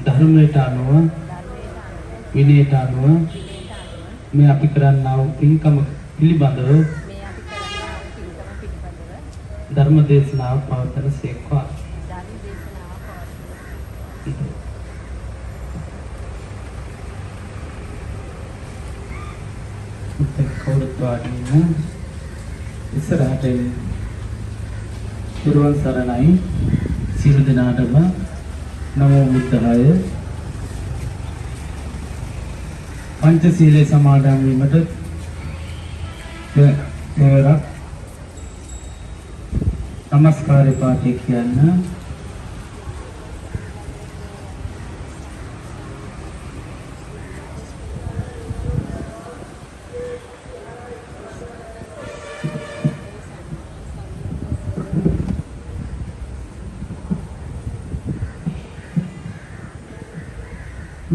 ධර්මයට අනුව විනයට අනුව මේ අපි කරන්නා වූ පින්කම පිළිබඳව ධර්ම දේශනාව පවත්වන සේක්වා. කවුරුත් වාඩිවෙන්න ඉස්සරහට පිරුවන් සරණයි සියලු දෙනාටම නමෝ බුද්ධාය. පංචශීලයේ සමාදන් වීමට තෙවරක් නමස්කාරය පාඨය කියන්න.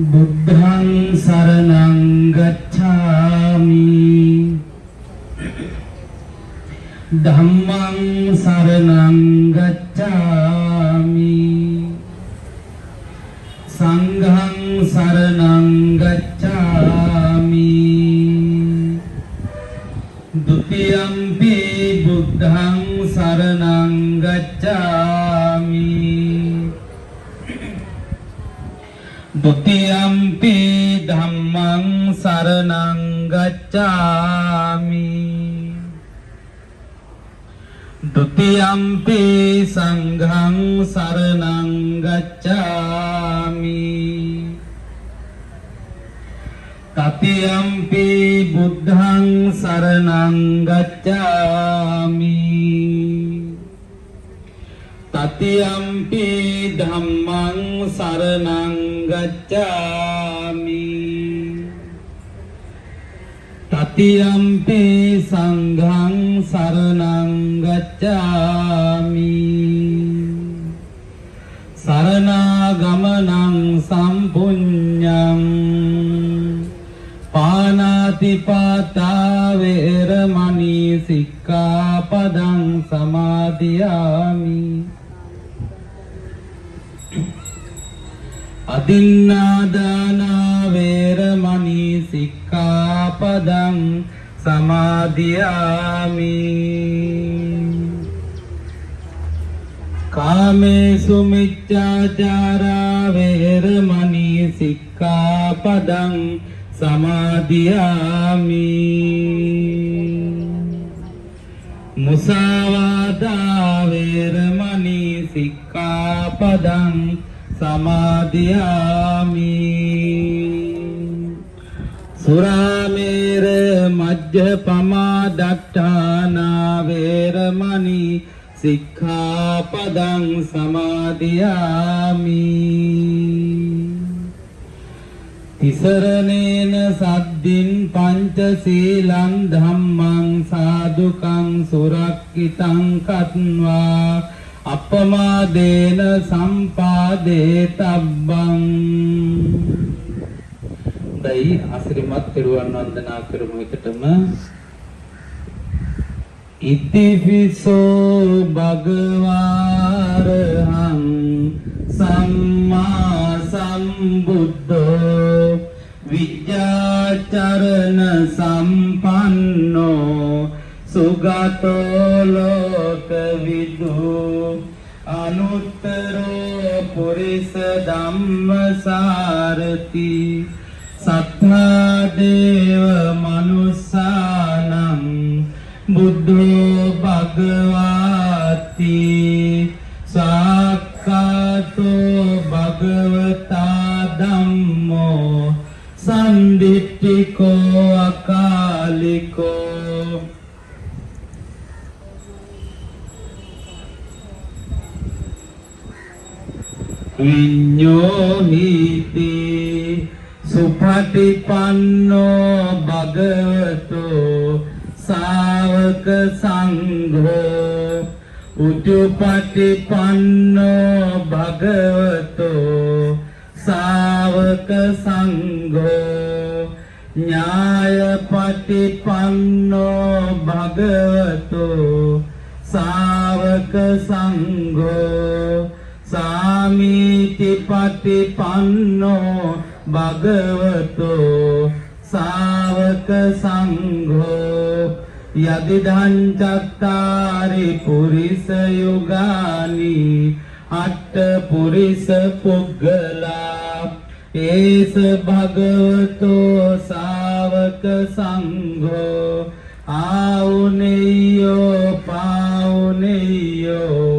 බුද්ධං සරණං ගච්ඡාමි ධම්මං සරණං ගච්ඡාමි සංඝං සරණං ගච්ඡාමි ဒုတိယံ පි බුද්ධං සරණං ගච්ඡාමි द्वितीयम्पि धम्मं शरणं गच्छामि द्वितीयम्पि संघं शरणं गच्छामि तृतीयम्पि बुद्धं शरणं गच्छामि तृतीयम्पि धम्मं शरणं गच्छामि तृतीयम्पि संघं शरणं गच्छामि शरणागमनं सम्पुඤ්ඤं पानातिपाता वेरमणि सिक्खापदं समादियामि අදින්නාදානා වේරමණී සික්ඛාපදං සමාදියාමි කාමේසු මිච්ඡාචාරා වේරමණී සික්ඛාපදං සමාදියාමි මුසාවාදා වේරමණී සික්ඛාපදං समादियामि सुरामेर मज्जपमा दट्टाना वेरमणि सिक्खापदं समादियामि तिसरनेन सद्दिन पंचशीलं धम्मं साधुकं सुरक्षितं कत्वा අපමාදේන සම්පාදේතබ්බං. දෛ ආශ්‍රිමත් පෙරුවන් වන්දනා කරමු එකටම. ඉතිපිසෝ භගවාරහං සම්මා සම්බුද්ධෝ විද්‍යාචරණ සම්පන්නෝ සුගතෝ ලෝකවිදු අනුත්තරෝ පුරිස ධම්මසාරති සත්තා දේව මනුස්සානම් බුද්ධෝ භගවාති සාක්ඛාතෝ භගවතා ධම්මෝ සම්දිට්ඨිකෝ අකාලිකෝ විඤ්ඤෝ හිති සුපටිපන්නෝ භගවතෝ ශාවක සංඝෝ උජුපටිපන්නෝ භගවතෝ ශාවක සංඝෝ ඥායපටිපන්නෝ භගවතෝ ශාවක සංඝෝ සාමීච ඉතිපටි පන්නෝ භගවතෝ සාවක සංඝෝ යදිදං චත්තාරි පුරිස යුගානි අට්ඨ පුරිස පුග්ගලා ඒස භගවතෝ සාවක සංඝෝ ආවුනේයෝ පාවුනේයෝ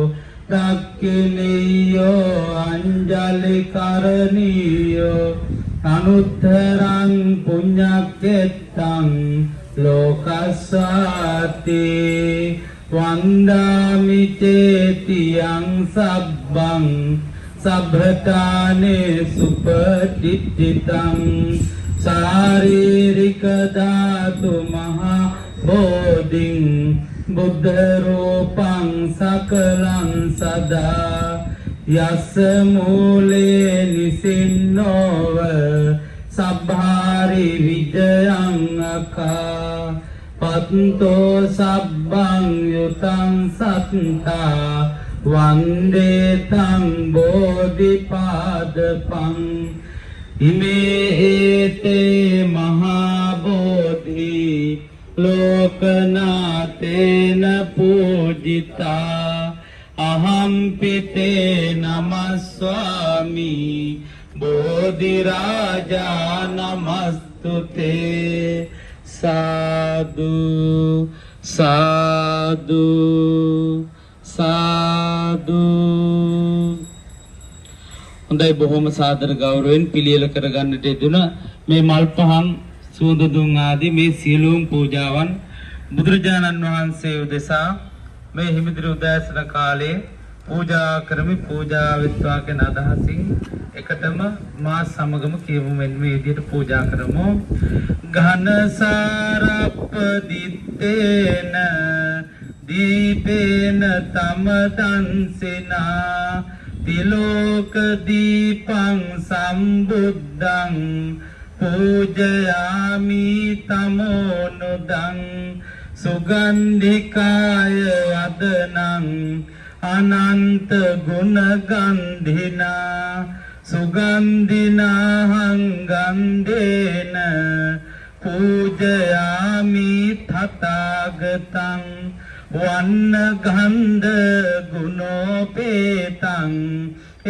දක්ඛිනේයෝ අංජලි කරණීයෝ අනුත්තරං පුඤ්ඤක්ඛෙත්තං ලෝකස්සාති වන්දාමි චේතියං සබ්බං සබ්බතානේ සුපටිච්චිතං ශාරීරික ධාතු මහා බෝධින් බුද්ධ රූපං සකලං සදා යස්ස මූලේ නිසින්නෝව සබ්භාරි විජයං අකා පත්තෝ සබ්බං යුතං සත්තා වන්දේ තං බෝධිපාදපං ඉමේ හේතේ මහා බෝධි ලෝකනාතේන පූජිතා අහම් පිතේ නමස්වාමි බෝධි රාජා නමස්තුතේ සාදු සාදු සාදු. හොඳයි, බොහොම සාදර ගෞරවයෙන් පිළියෙල කරගන්නට යෙදුන මේ මල් පහන් සුවඳ දුම් ආදී මේ සියලුම පූජාවන් බුදුරජාණන් වහන්සේ උදෙසා මේ හිමිදිරි උදෑසන කාලේ පූජා කරමි. පූජා විත්වා කියන අදහසින් එකටම මා සමගම කියමු. මෙන්න මේ විදිහට පූජා කරමු. ඝන සාරප්පදිත්තේන දීපේන තම දන්සිනා තිලෝක දීපං සම්බුද්ධං පූජයාමි තමෝනුදං සුගන්ධිකාය වදනං අනන්ත ගුණ ගන්ධිනා සුගන්ධිනාහං ගන්ධේන පූජයාමි තථාගතං වන්න ගන්ධ ගුණෝපේතං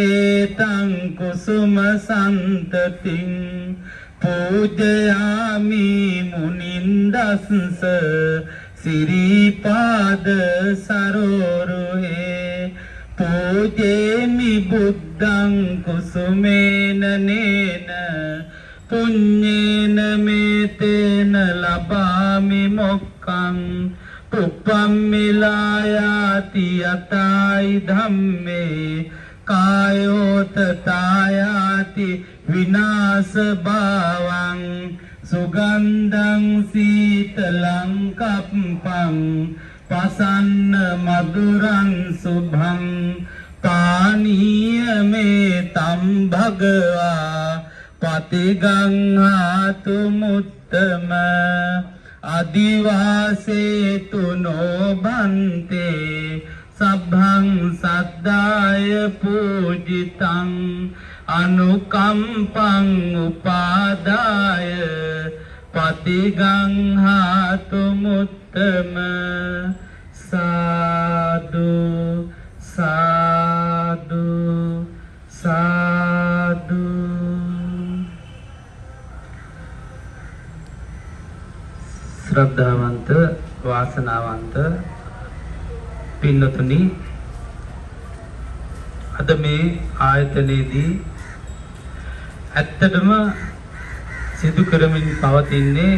ඒතං කුසුම සන්තතින් පූජයාමි මුනින්දස්ස සිරිපාද සරෝරුහේ පූජේමි බුද්ධං කුසුමේන නේන පුඤ්ඤේන මේතේන ලබාමි මොක්ඛං උපම්මිලායාති යතයි ධම්මේ කායෝත තායාති විනාශ භාවං සුගන්ධං සීතලං කප්පං පසන්න මధుරං සුභං පානීය මේ තම් භගවා පතිගංහාතු මුත්තම අදිවාසේතු නොබන්තේ සබ්බං සද්දාය පූජිතං අනුකම්පං උපාදාය පතිගංහාතු මුත්තම සාදු සාදු සාදු. ශ්‍රද්ධාවන්ත වාසනාවන්ත පින්නතුනි, අද මේ ආයතනයේදී ඇත්තටම සිදු කරමින් පවතින්නේ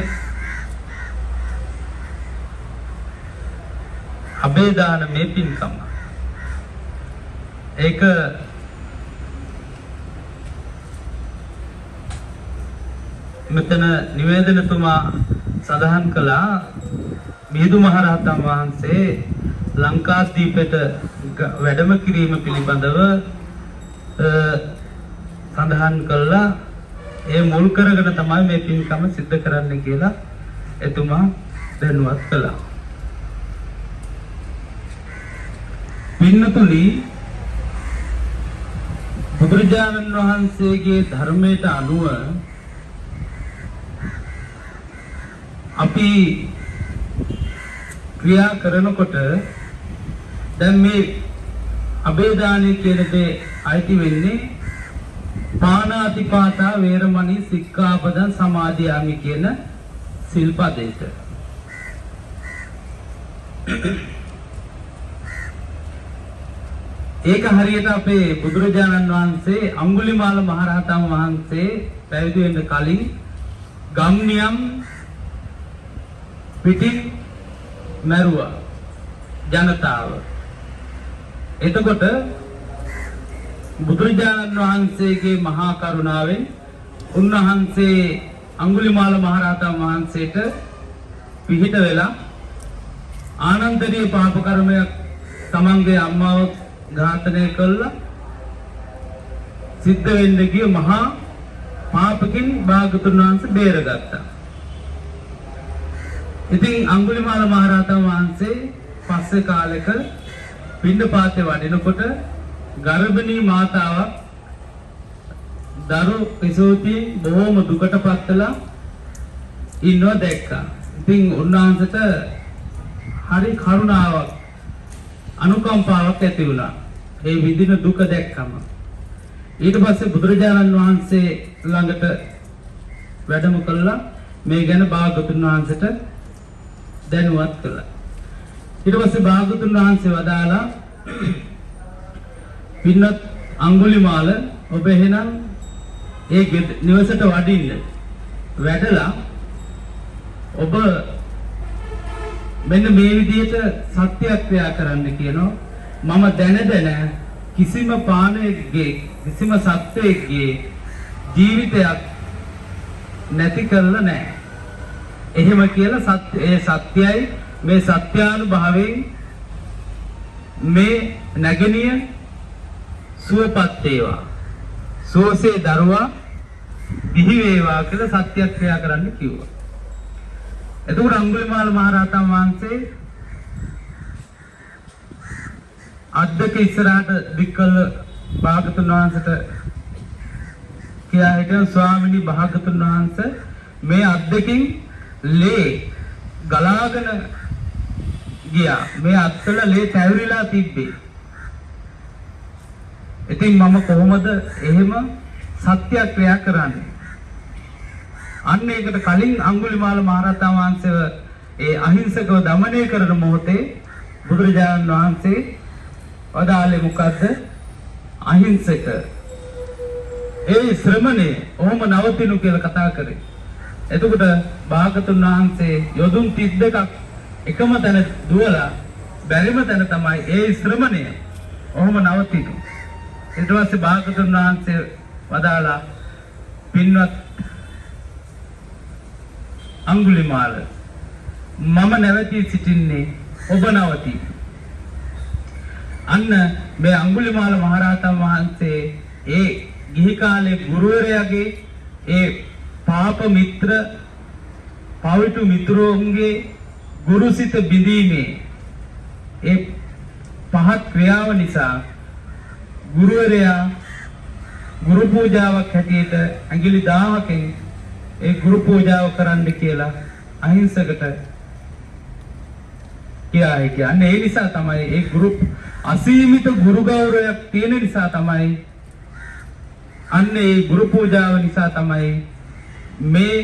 අබේදානමේ පින්කම. ඒක මෙතන නිවේදනතුමා සඳහන් කළා. මිහිඳු මහරහතන් වහන්සේ ලංකාදීපයට වැඩම කිරීම පිළිබඳව සඳහන් කළා. ඒ මුල් කරගෙන තමයි මේ පින්කම සිද්ධ කරන්න කියලා එතුමා දැනුවත් කළා. පින්නතුනි, බුදුරජාණන් වහන්සේගේ ධර්මයට අනුව අපි ක්‍රියා කරනකොට දැන් මේ අබේදානී කියන දේ අයිති වෙන්නේ පාණාතිපාතා වේරමණී සික්ඛාපදං සමාදියාමි කියන සිල්පදයට. ඒක හරියට අපේ බුදුරජාණන් වහන්සේ අඟුලිමාල මහරහතන් වහන්සේ පැවිදි වෙන්න කලින් ගම්නියම් පිටින් මැරුවා ජනතාව. එතකොට බුදුරජාණන් වහන්සේගේ මහා කරුණාවෙන් උන්වහන්සේ අඟුලිමාල මහරහතන් වහන්සේට පිහිට වෙලා ආනන්දරීය පාප කර්මයක් තමන්ගේ අම්මාව ඝාතනය කළා සිද්ධ වෙන්න ගිය මහා පාපකින් භාගතුන් වහන්සේ බේරගත්තා. ඉතින් අඟුලිමාල මහරහතන් වහන්සේ පස්සේ කාලෙක පිණ්ඩපාතේ වඩිනකොට ගර්භණී මාතාවක් දරු කිසෝති බොහොම දුකටපත් වෙලා ඉන්නවා දැක්කා. ඉතින් උන්වහන්සේට හරි කරුණාවක් අනුකම්පාවක් ඇති වුණා. ඒ විඳින දුක දැක්කම ඊට පස්සේ බුදුරජාණන් වහන්සේ ළඟට වැඩම කළා මේ ගැන භාගතුන් වහන්සේට දැනුවත් කළා. ඊට පස්සේ භාගතුන් වහන්සේ වදාලා පින්නත් අඟුලිමාල ඔබ එහෙනම් ඒ නිවසට වඩින්න වැඩලා ඔබ මෙන්න මේ විදිහට සත්‍යක්‍රියා කරන්න කියනවා. මම දැන කිසිම පාණයෙක්ගේ කිසිම සත්වයෙක්ගේ ජීවිතයක් නැති කරලා නැහැ. එහෙම කියලා ඒ සත්‍යයි මේ සත්‍යානුභවයෙන් මේ නැගණිය සුවපත් වේවා. සෝසේ දරුවා දිහි වේවා කියලා සත්‍යක්‍රියා කරන්න කිව්වා. එතකොට අඟුලිමාල මහරහතන් වහන්සේ අද්දක ඉස්සරහට දික්කල භාගතුන් වහන්සේට කියා හිටියා ස්වාමිනී භාගතුන් වහන්සේ මේ අද්දකින් ලේ ගලාගෙන ගියා. මේ අත්වල ලේ තැවිරිලා තිබ්බේ. ඉතින් මම කොහොමද එහෙම සත්‍යක්‍රියා කරන්නේ? අන්න ඒකට කලින් අඟුලිමාල මහරහතන් වහන්සේව ඒ අහිංසකව দমনය කරන මොහොතේ බුදුරජාණන් වහන්සේ වදාළේ මොකද්ද? අහිංසක ඒ ශ්‍රමණේ ඔහොම නවතිනු කියලා කතා කරේ. එතකොට භාගතුන් වහන්සේ යොදුන් 32ක් එකම තැන දුවලා බැරිම තැන තමයි ඒ ශ්‍රමණය ඔහොම නවතිනු. ඊට පස්සේ භාගතුන් වහන්සේ වදාලා පින්වත් අඟුලිමාල මම නැවතී සිටින්නේ ඔබ නවතී. අන්න මේ අඟුලිමාල මහරහතන් වහන්සේ ඒ ගිහි කාලේ ගුරුවරයාගේ ඒ පාප මිත්‍ර පවිතු මිත්‍රෝන්ගේ ගුරුසිත බිඳීමේ ඒ පහත් ක්‍රියාව නිසා ගුරුවරයා ගුරු පූජාවක් හැටියට ඇඟිලි 1000කින් ඒ ගුරු පූජාව කරන්න කියලා අහිංසකට කියා කියන්නේ. ඒ නිසා තමයි ඒ ගුරු අසීමිත ගුරු ගෞරවයක් තියෙන නිසා තමයි අන්න ඒ ගුරු පූජාව නිසා තමයි මේ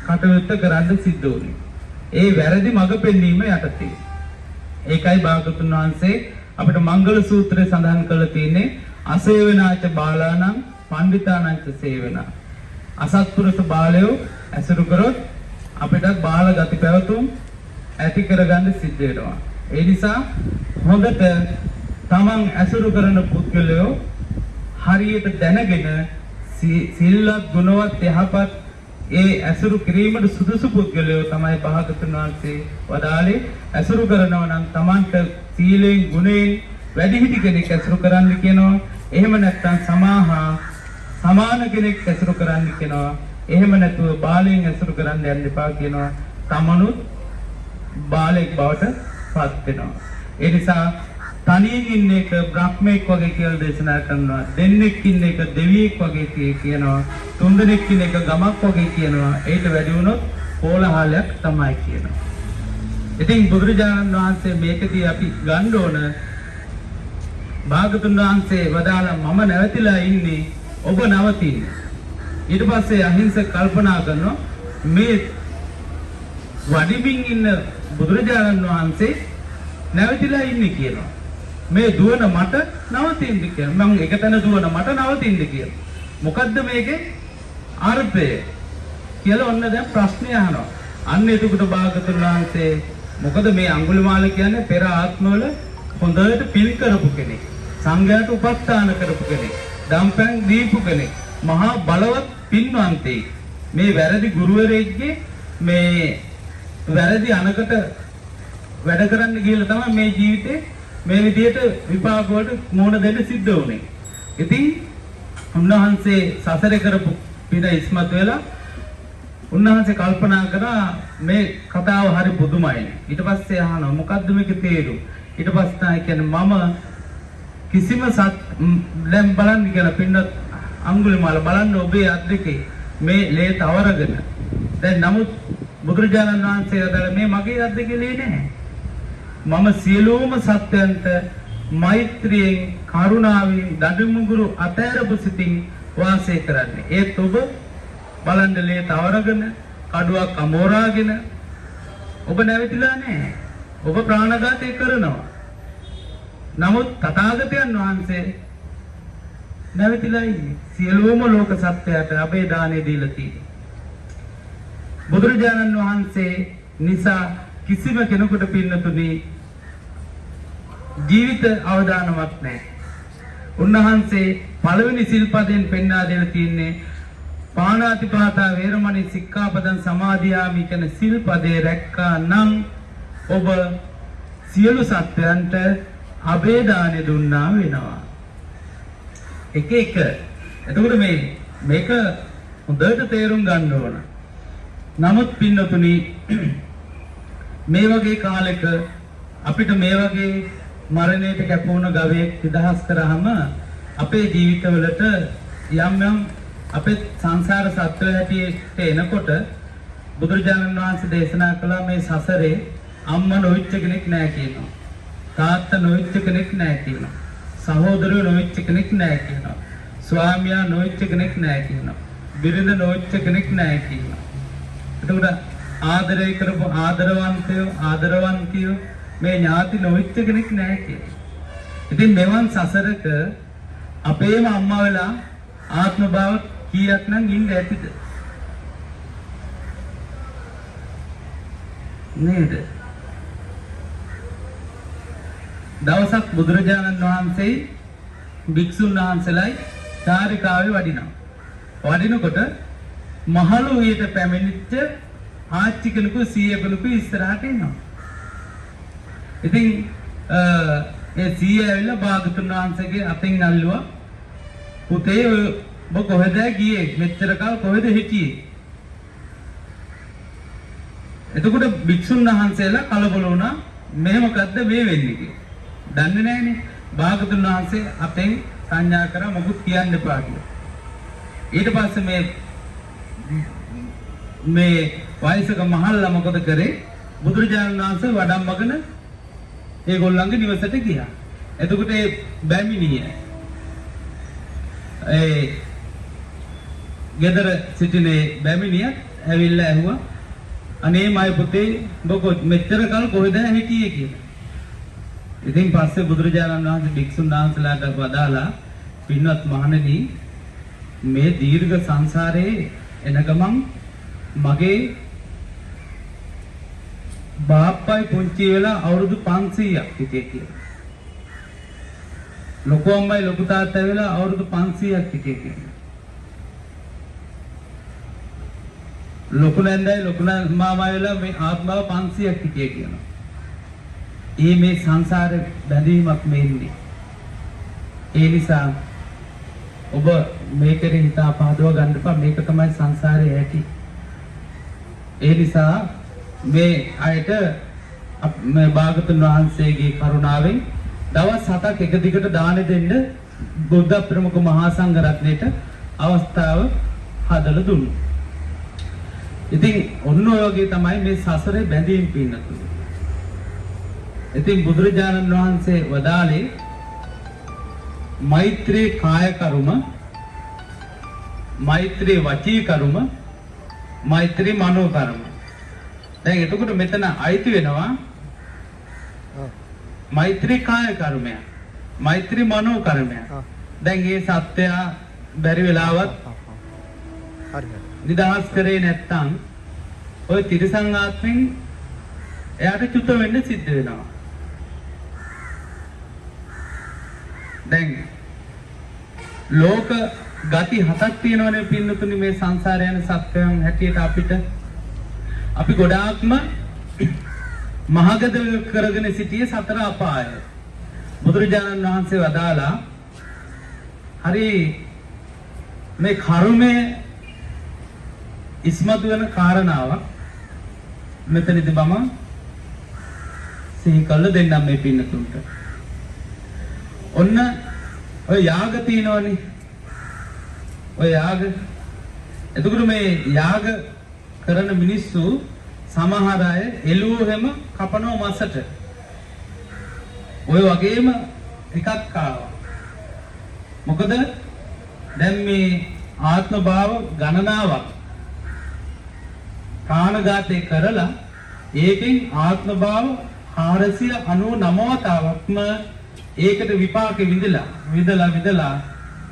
කටයුත්ත කරන්න සිද්ධ වුනේ. ඒ වැරදි මඟ පෙන්වීම යටතේ. ඒකයි භාගතුන් වහන්සේ අපිට මංගල සූත්‍රයේ සඳහන් කරලා තියෙන්නේ අසේවනාච බාලාණං පණ්ඩිතාණං සේවනා. අසත්පුරුෂ බාලයෝ ඇසුරු කරොත් අපිට බාල ගති පැවතුම් ඇති කරගන්න සිද්ධ වෙනවා. ඒ නිසා හොඳට තමන් ඇසුරු කරන පුද්ගලයෝ හරියට දැනගෙන සිල්වත් ගුණවත් යහපත් ඒ ඇසුරු කිරීමට සුදුසු පුද්ගලයෝ තමයි භාගතුන් වහන්සේ වදාළේ. ඇසුරු කරනවා නම් තමන්ට සීලෙන් ගුණයෙන් වැඩිහිටි කෙනෙක් ඇසුරු කරන්න කියනවා. එහෙම නැත්නම් සමාන කෙනෙක් ඇසුරු කරන්න කියනවා. එහෙම නැතුව බාලයෙන් ඇසුරු කරන්න යන්න එපා කියනවා. තමනුත් බාලෙක් බවට පත් වෙනවා. ඒ නිසා තනියෙන් ඉන්න එක බ්‍රහ්මෙක් වගේ කියලා දේශනා කරනවා. දෙන්නෙක් ඉන්න එක දෙවියෙක් වගේ කියනවා. තුන්දෙනෙක් ඉන්න එක ගමක් වගේ කියනවා. ඒට වැඩි වුණොත් කෝලහලයක් තමයි කියනවා. ඉතින් බුදුරජාණන් වහන්සේ මේකදී අපි ගන්න ඕන භාගතුන් වහන්සේ වදාලා මම නැවතිලා ඉන්නේ ඔබ නවතින්න. ඊට පස්සේ අහිංසක කල්පනා කරනවා මේ වඩිමින් ඉන්න බුදුරජාණන් වහන්සේ නැවතිලා ඉන්නේ කියනවා. මේ දුවන මට නවතින්න කියලා. මම එකතැන දුවන මට නවතින්න කියලා. මොකද්ද මේකේ අර්ථය කියලා ඔන්න දැන් ප්‍රශ්නේ අහනවා. අන්න එතකොට භාගතුන් වහන්සේ මොකද මේ අඟුලිමාල කියන්නේ පෙර ආත්මවල හොඳට පින් කරපු කෙනෙක්. සංඝයාට උපස්ථාන කරපු කෙනෙක්. දම්පැන් දීපු කෙනෙක්. මහා බලවත් පින්වන්තයෙක්. මේ වැරදි ගුරුවරයෙක්ගේ මේ වැරදි අනකට වැඩ කරන්න ගිහලා තමයි මේ ජීවිතේ මේ විදියට විපාක වලට මුහුණ දෙන්න සිද්ධ වුනේ. ඉතින් උන්වහන්සේ සසරේ කරපු පින ඉස්මතු වෙලා උන්වහන්සේ කල්පනා කරා මේ කතාව හරි පුදුමයි. ඊට පස්සේ අහනවා මොකද්ද මේකේ තේරුම? ඊට පස්සේ තමයි කියන්නේ මම කිසිම දැන් බලන්න කියලා පින්නත් අඟුලිමාල බලන්න ඔබේ අත් දෙකේ මේ ලේ තවරගෙන. දැන් නමුත් බුදුරජාණන් වහන්සේ අදලා මේ මගේ අත් දෙකේ ලේ නැහැ. මම සියලුම සත්‍යයන්ට මෛත්‍රියෙන් කරුණාවෙන් දඩමුගුරු අතෑරපු සිතින් වාසය කරන්නේ. ඒත් ඔබ බලන්න ලේ තවරගෙන කඩුවක් අමෝරාගෙන ඔබ නැවතිලා නැහැ. ඔබ ප්‍රාණඝාතය කරනවා. නමුත් තථාගතයන් වහන්සේ නැවතිලා ඉන්නේ. සියලුම ලෝක සත්‍යයට අබේ දාණය දීලා තියෙනවා. බුදුරජාණන් වහන්සේ නිසා කිසිම කෙනෙකුට පින්නතුනි ජීවිත අවදානමක් නැහැ. උන්වහන්සේ පළවෙනි සිල්පදයෙන් පෙන්වා දෙලා තියෙන්නේ පාණාතිපාතා වේරමණී සික්ඛාපදං සමාදියාමි කියන සිල්පදේ රැක්කා නම් ඔබ සියලු සත්‍යයන්ට අබේ දාණය දුන්නා වෙනවා. එක එක. එතකොට මේක හොඳට තේරුම් ගන්න ඕන. නමුත් පින්නතුනි මේ වගේ කාලෙක අපිට මේ වගේ මරණයට කැපවුණ ගවයෙක් නිදහස් කරාම අපේ ජීවිතවලට යම් අපේ සංසාර සත්‍ය හැටියට එනකොට බුදුරජාණන් වහන්සේ දේශනා කළා මේ සසරේ අම්මා නොවිච්ච කෙනෙක් නැහැ කියනවා. තාත්තා නොවිච්ච කෙනෙක් නැහැ කියනවා. සහෝදරයෝ නොවිච්ච කෙනෙක් නැහැ කියනවා. ස්වාමියා නොවිච්ච කෙනෙක් නැහැ කියනවා. බිරිඳ නොවිච්ච කෙනෙක් නැහැ කියනවා. එතකොට ආදරය කරපු ආදරවන්තයෝ මේ ඥාති නොවිච්ච කෙනෙක් නැහැ කියනවා. ඉතින් මෙවන් සසරක අපේම අම්මා වෙලා ආත්ම භාව කීයක් නම් ඉන්න ඇතිද? නේද? දවසක් බුදුරජාණන් වහන්සේ භික්ෂුන් වහන්සේලායි චාරිකාවේ වඩිනවා. වඩිනකොට මහලු වියට පැමිණිච්ච ආච්චි කෙනෙකු සීය කෙනෙකු ඉස්සරහට එනවා. ඉතින් ඒ සීය ඇවිල්ලා භාගතුන් වහන්සේගේ අතින් අල්ලුවා. පුතේ ඔබ කොහෙද ගියේ? මෙච්චර කල් කොහෙද හිටියේ? එතකොට භික්ෂුන් වහන්සේලා කලබල වුණා. මේ මොකද්ද මේ වෙන්නේ කියලා. දන්නේ නැහනේ. භාගතුන් වහන්සේ අපෙන් සංඥා කරා මොකුත් කියන්න එපා කියලා. ඊට පස්සේ මේ වයසක මහල්ලා මොකද කරේ? බුදුරජාණන් වහන්සේ වඩම්මගෙන ඒගොල්ලන්ගේ නිවසට ගියා. එතකොට ඒ බැමිණිය ගෙදර සිටින බැමිණිය ඇවිල්ලා ඇහුවා අනේ මයි පුතේ ඔබ මෙච්චර කල් කොහෙද හිටියේ කියලා. ඉතින් පස්සේ බුදුරජාණන් වහන්සේ භික්ෂුන් වහන්සේලාට වදාලා පින්වත් මහණෙනි මේ දීර්ඝ සංසාරේ එන ගමන් මගේ බාප්පයි පුංචි වෙලා අවුරුදු 500ක් හිටියේ කියලා. ලොකු අම්මයි ලොකු තාත්තයි වෙලා අවුරුදු 500ක් හිටියේ කියලා. ලොකු නැන්දයි ලොකු මාමයි වෙලා මේ ආත්මාව 500ක් හිටියේ කියනවා. මේ සංසාරේ බැඳීමක් මෙන්නේ. ඒ නිසා ඔබ මේකට හිතා පහදව ගන්න එපා. මේක තමයි සංසාරේ ඇති. ඒ නිසා මේ අයට මේ භාගතුන් වහන්සේගේ කරුණාවෙන් දවස් 7ක් එක දිගට දාන දෙන්න බුද්ධ ප්‍රමුඛ මහා සංඝ රත්නයට අවස්ථාව හදලා දුන්නා. ඉතින් ඔන්න ඔය වගේ තමයි මේ සසරේ බැඳීම් පින්නතුනේ. ඉතින් බුදුරජාණන් වහන්සේ වදාළේ මෛත්‍රී කාය කර්ම, මෛත්‍රී වචී කර්ම, මෛත්‍රී මනෝ කර්ම. දැන් එතකොට මෙතන අයිති වෙනවා මෛත්‍රී කාය කර්මය, මෛත්‍රී මනෝ කර්මය. දැන් මේ සත්‍යය බැරි වෙලාවත් නිදහස් කරේ නැත්තම් ඔය තිරසං ආත්මෙන් එයාට චුත වෙන්න සිද්ධ වෙනවා. දැන් ලෝක ගති 7ක් තියෙනවනේ පින්නතුනි මේ සංසාරය යන සත්‍යයන් හැටියට අපිට. අපි ගොඩාක්ම මහගද කරගෙන සිටියේ සතර අපාය. බුදුරජාණන් වහන්සේ වදාලා හරි මේ කර්මයේ ඉස්මතු වෙන කාරණාවක් මෙතනදී මම සිහි කළ දෙන්නම් මේ පින්නතුන්ට. ඔන්න ඔය යාග තියෙනවනේ. ඔය යාග. එතකොට මේ යාග කරන මිනිස්සු සමහර අය එළුවෙම කපනවා මසට. ඔය වගේම එකක් ආවා. මොකද දැන් මේ ආත්ම භාව ගණනාවක් ප්‍රාණඝාතය කරලා ඒකෙන් ආත්ම භාව 499ක්ම ඒකට විපාක විඳලා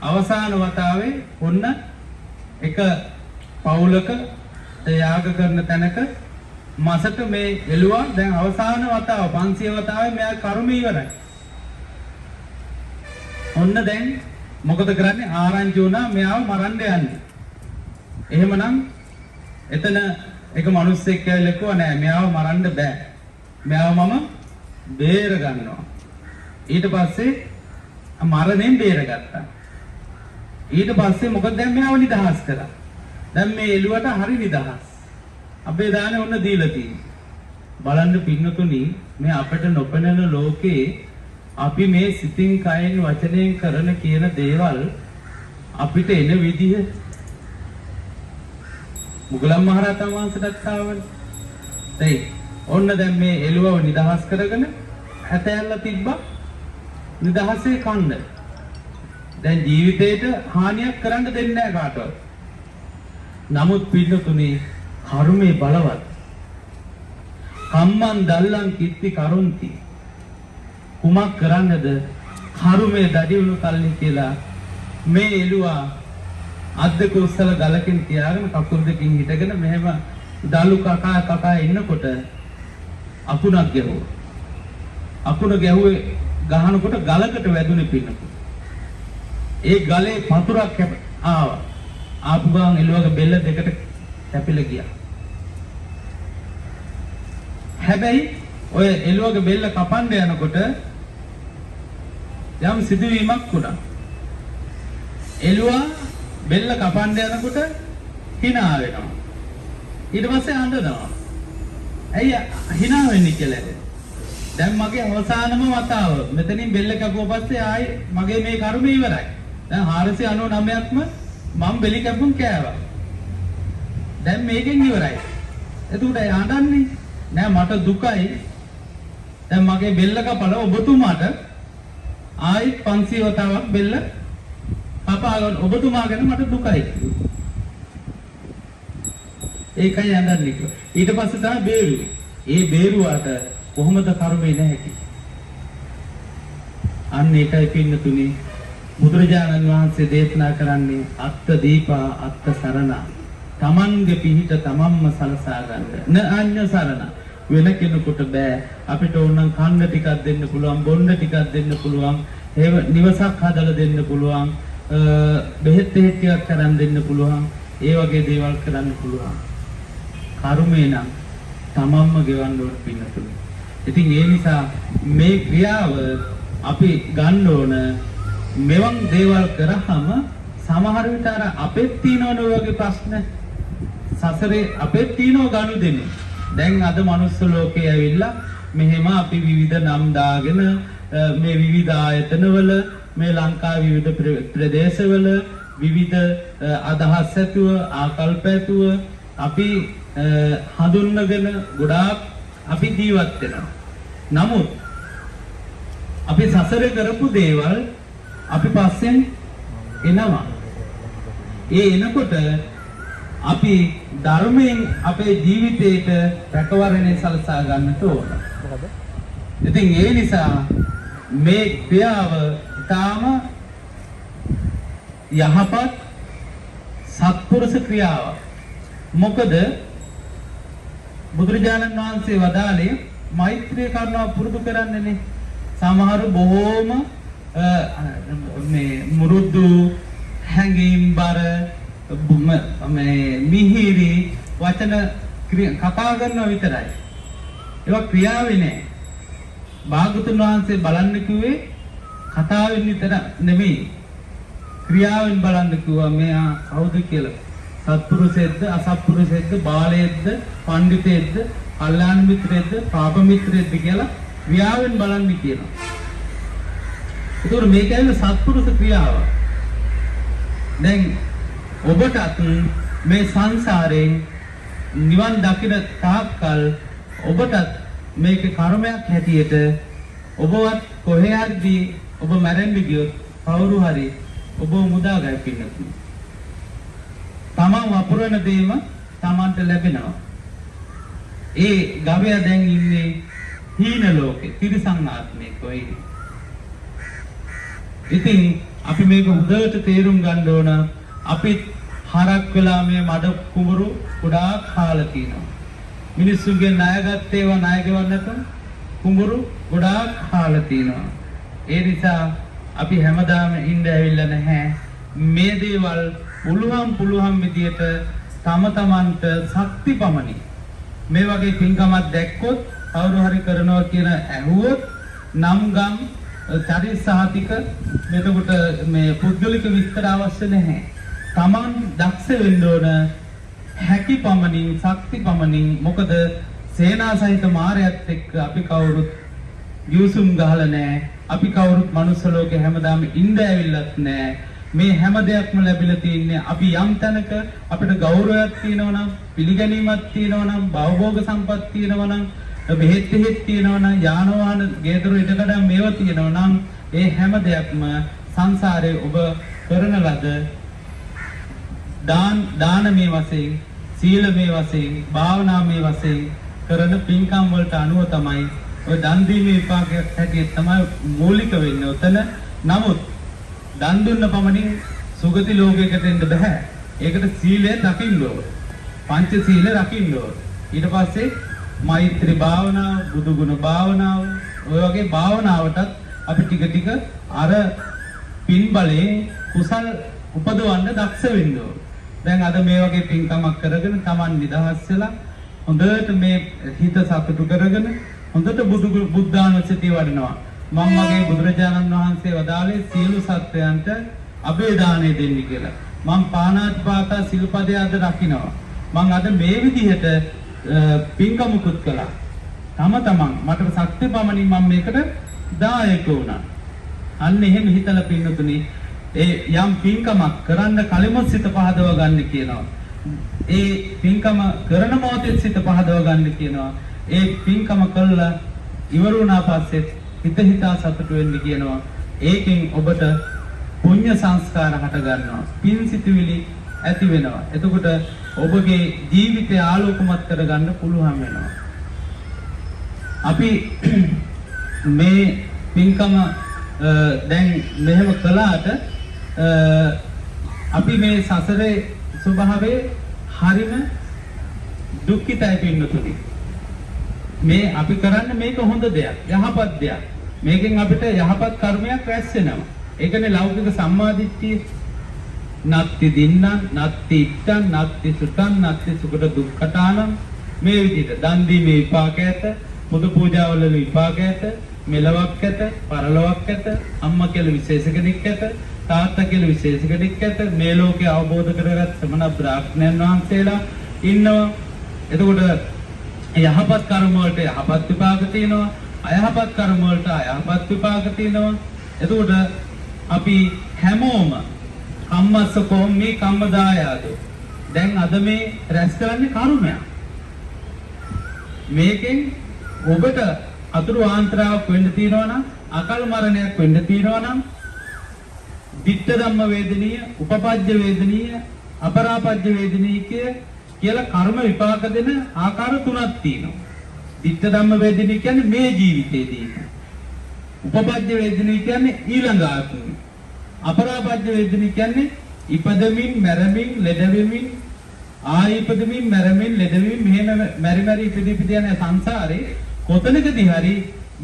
අවසාන වතාවේ ඔන්න එක පවුලක යාග කරන තැනක මසට මේ එළුවා දැන් අවසාන වතාව 500 වතාවේ මෙයා කර්ම ඉවරයි. ඔන්න දැන් මොකද කරන්නේ? ආරංචි වුණා මෙයාව මරන්න යන්නේ. එහෙමනම් එතන එක මිනිස්සෙක් කියලා කිව්වා නෑ මෙයාව මරන්න බෑ. මෙයාව මම බේර ගන්නවා. ඊට පස්සේ මරණයෙන් බේරගත්තා. ඊට පස්සේ මොකද දැන් මෙයාව නිදහස් කරා. දැන් මේ එළුවට හරි නිදහස්. අපේ දානේ ඔන්න දීලා තියෙනවා. බලන්න පින්නතුනි මේ අපිට නොපෙනෙන ලෝකේ අපි මේ සිතින් කයෙන් වචනයෙන් කරන කියන දේවල් අපිට එන විදිහ මුගලන් මහරහතන් වහන්සේටත් ආවනේ. එයි ඔන්න දැන් මේ එළුවව නිදහස් කරගෙන හැතැල්ල තිබ්බා නිදහසේ කන්න. දැන් ජීවිතේට හානියක් කරන්න දෙන්නේ නැහැ කාටවත්. නමුත් පින්නතුනි කර්මයේ බලවත්. කම්මං දල්ලං කිත්ති කරුන්ති. කුමක් කරන්නද? කර්මයේ දඩි වුණු කල්ලි කියලා මේ එළුවා අද්දක උස්සල ගලකින් තියාගෙන කකුල් දෙකින් හිටගෙන මෙහෙම දලු කකා ඉන්නකොට අකුණක් ගැහුවා. අකුණ ගැහුවේ ගහනකොට ගලකට වැදුනේ පින්නකොට. ඒ ගලේ පතුරක් ආවා. ආපු ගමන් එළුවගේ බෙල්ල දෙකට කැපිලා ගියා. හැබැයි ඔය එළුවගේ බෙල්ල කපන්න යනකොට යම් සිදුවීමක් වුණා. එළුවා බෙල්ල කපන්න යනකොට hina වෙනවා. ඊට පස්සේ අඬනවා. ඇයි hina වෙන්නේ කියලා. දැන් මගේ අවසානම වතාව. මෙතනින් බෙල්ල කැපුවා පස්සේ ආයි මගේ මේ කර්ම ඉවරයි. දැන් 499ක්ම මම බෙලි කැපුම් කෑවා. දැන් මේකෙන් ඉවරයි. එතකොට අඬන්නේ නෑ මට දුකයි. දැන් මගේ බෙල්ල කපලා ඔබතුමාට ආයි 500 වතාවක් බෙල්ල කපාගෙන ඔබතුමා ගැන මට දුකයි. ඒකයි අඬන්නේ. ඊට පස්සේ තමයි බේරුවේ. ඒ බේරුවාට කොහොමද කර්මේ නැහැ. අන්න ඒකයි පින්නතුනි බුදුරජාණන් වහන්සේ දේශනා කරන්නේ අත්ත දීපා අත්ත සරණ. තමන්ගේ පිහිට තමන්ම සලසා ගන්න. න අඤ්ඤ සරණ. වෙන කෙනෙකුට බෑ. අපිට ඕනනම් කන්න ටිකක් දෙන්න පුළුවන්, බොන්න ටිකක් දෙන්න පුළුවන්, නිවසක් හදලා දෙන්න පුළුවන්, බෙහෙත් ටිකක් කරන් දෙන්න පුළුවන්. ඒ වගේ දේවල් කරන්න පුළුවන්. කර්මේ නම් තමන්ම ගෙවන්න ඕන පින්නතුනි. ඉතින් ඒ නිසා මේ ක්‍රියාව අපි ගන්න ඕන. මෙවන් දේවල් කරාම සමහර විට අර අපෙත් තියෙනවනේ වගේ ප්‍රශ්න සසරේ අපෙත් තියෙනව ගනුදෙනු. දැන් අද මනුස්ස ලෝකේ ඇවිල්ලා මෙහෙම අපි විවිධ නම් දාගෙන මේ විවිධ ආයතනවල මේ ලංකාවේ විවිධ ප්‍රදේශවල විවිධ අදහස් ඇතුව ආකල්ප ඇතුව අපි හඳුන්වගෙන ගොඩාක් අපි ජීවත් වෙනවා. නමුත් අපි සසරේ කරපු දේවල් අපි පස්සෙන් එනවා. ඒ එනකොට අපි ධර්මයෙන් අපේ ජීවිතේට රැකවරණය සලසා ගන්නට ඕන. ඉතින් ඒ නිසා මේ ක්‍රියාව ඊටාම යහපත් සත්පුරුෂ ක්‍රියාවක්. මොකද බුදුරජාණන් වහන්සේ වදාළේ මෛත්‍රී කරුණාව පුරුදු කරන්නනේ. සමහර බොහෝම මේ මුරුදු හැඟීම්බර මේ මිහිරි වචන කතා කරනවා විතරයි. ඒක ක්‍රියාවේ නෑ. භාගතුන් වහන්සේ බලන්න කිව්වේ කතාවෙන් විතර නෙමෙයි. ක්‍රියාවෙන් බලන්න කිව්වා මෙයා කවුද කියලා. සත්පුරුෂයෙක්ද අසත්පුරුෂයෙක්ද බාලයෙක්ද පඬිතෙක්ද කල්යාණ මිත්‍රයෙක්ද පාප මිත්‍රයෙක්ද කියලා ක්‍රියාවෙන් බලන්න කියනවා. ඒතකොට මේක ඇවිල්ලා සත්පුරුෂ ක්‍රියාව. දැන් ඔබටත් මේ සංසාරයෙන් නිවන් දකින තාක්කල් ඔබටත් මේක කර්මයක් හැටියට ඔබවත් කොහේ හරි ඔබ මැරෙන්න ගියොත් කවුරු හරි ඔබ මුදා ගන්න පින්නතුනි. තමන් වපුරන දේම තමන්ට ලැබෙනවා. ඒ ගවයා දැන් ඉන්නේ හීන ලෝකේ, තිරිසන් ආත්මේ කොයි. ඉතින් අපි මේක හොඳට තේරුම් ගන්න ඕන. අපි හරක් වෙලා මේ මඩ කුඹුරු ගොඩාක් කාලා තිනවා. මිනිස්සුන්ගේ ණයගත් ඒවා ණය ගෙවන්නට කුඹුරු ගොඩාක් කාලා තිනවා. ඒ නිසා අපි හැමදාම ඉඳ ඇවිල්ලා නැහැ. මේ දේවල් පුළුවන් විදියට තම තමන්ට ශක්ති පමණි මේ වගේ පින්කමක් දැක්කොත් කවුරු හරි කරනවා කියන ඇහුවොත් නම් ගම් චරිතසහතික මෙතකොට මේ පුද්ගලික විස්තර අවශ්‍ය නැහැ. තමන් දක්ෂ වෙන්න ඕන හැකි පමණින් ශක්ති පමණින්. මොකද සේනා සහිත මාරයත් එක්ක අපි කවුරුත් යූසුම් ගහලා නැහැ. අපි කවුරුත් මනුස්ස ලෝකේ හැමදාම ඉඳ ඇවිල්ලත් නැහැ. මේ හැම දෙයක්ම ලැබිලා තින්නේ අපි යම් තැනක අපිට ගෞරවයක් තියෙනවා නම් පිළිගැනීමක් තියෙනවා නම් භවභෝග සම්පත් තියෙනවා නම් බෙහෙත් තියෙනවා නම් යාන වාහන ගේදරු ඉදකඩම් මේවා තියෙනවා නම් ඒ හැම දෙයක්ම සංසාරේ ඔබ කරන ලද දානමේ වශයෙන් සීලමේ වශයෙන් භාවනාමේ වශයෙන් කරන පින්කම් වලට අනුව තමයි ඔය දන් දීමේ විපාකයක් හැටියට තමයි මූලික වෙන්නේ උතන. නමුත් දන් දුන්න පමණින් සුගති ලෝකයකට එන්න බෑ. ඒකට සීලය රකින්න ඕන. පංච සීල රකින්න ඕන. ඊට පස්සේ මෛත්‍රී භාවනාව, බුදු ගුණ භාවනාව, ඔය වගේ භාවනාවටත් අපි ටික අර පින් බලේ කුසල් උපදවන්න දක්ෂ වෙන්න ඕන. දැන් අද මේ වගේ පින්කමක් කරගෙන Taman නිදහස් වෙලා හොඳට මේ හිත සතුටු කරගෙන හොඳට බුද්ධානුස්සතිය වඩනවා. මම මගේ බුදුරජාණන් වහන්සේ වදාළේ සියලු සත්වයන්ට අභය දාණය දෙන්න කියලා. මම පාණාතිපාතා සිල්පදය අද රකින්නවා. මම අද මේ විදිහට පින්කමුකුත් කළා. තමන් මට ශක්ති පමණින් මම මේකට දායක වුණා. අන්න එහෙම හිතලා පින්නතුනි ඒ යම් පින්කමක් කරන්න කලින්ම සිත පහදව ගන්න කියනවා. ඒ පින්කම කරන මොහොතේ සිත පහදව ගන්න කියනවා. ඒ පින්කම කළා ඉවර වුණා පස්සේ හිතා සතුටු වෙන්න කියනවා. ඒකෙන් ඔබට පුණ්‍ය සංස්කාර හට ගන්නවා. පින් සිතුවිලි ඇති වෙනවා. එතකොට ඔබගේ ජීවිතය ආලෝකමත් කරගන්න පුළුවන් වෙනවා. අපි මේ පින්කම දැන් මෙහෙම කළාට අපි මේ සසරේ ස්වභාවයේ හරිම දුක්ඛිතයි පින්නතුනි. මේ අපි කරන්නේ මේක හොඳ දෙයක්, යහපත් දෙයක්. මේකෙන් අපිට යහපත් කර්මයක් රැස් වෙනවා. ඒකනේ ලෞකික සම්මාදිට්ඨිය. නත්ති දින්නං නත්ති ඉත්තං නත්ති සුතං නත්ති සුකට දුක්ඛතානම්. මේ විදිහට දන් දීමේ විපාක ඇත, බුදු පූජාවල විපාක ඇත, මෙලවක් ඇත, පරලොවක් ඇත, අම්මා කියලා විශේෂ කෙනෙක් ඇත, තාත්තා කියලා විශේෂ කෙනෙක් ඇත. මේ ලෝකේ අවබෝධ කරගත් ශ්‍රමණ බ්‍රාහ්මණයන් වහන්සේලා ඉන්නවා. එතකොට යහපත් කර්ම වලට යහපත් විපාක තියෙනවා. අයහපත් කර්ම වලට අයහපත් විපාක තියෙනවා. එතකොට අපි හැමෝම කම්මස්ස කොම්මේ කම්මදායාද. දැන් අද මේ රැස් කරන්නේ කර්මයක්. මේකෙන් ඔබට අතුරු ආන්තරාවක් වෙන්න තියෙනවා නම්, අකල් මරණයක් වෙන්න තියෙනවා නම්, ditta ධම්ම වේදනීය, උපපජ්ජ වේදනීය, අපරාපජ්ජ වේදනීය කියලා කර්ම විපාක දෙන ආකාර තුනක් තියෙනවා. ditta ධම්ම වේදනීය කියන්නේ මේ ජීවිතයේදී. උපපජ්ජ වේදනීය කියන්නේ ඊළඟ ආත්මෙ. අපරාපජ්ජ වේදනීය කියන්නේ ඉපදමින්, මැරමින්, ලෙඩ වෙමින්, ආයිපදමින්, මැරමින්, ලෙඩ වෙමින් මෙහෙම මෙරි ඉපදී යන සංසාරේ කොතනකදී හරි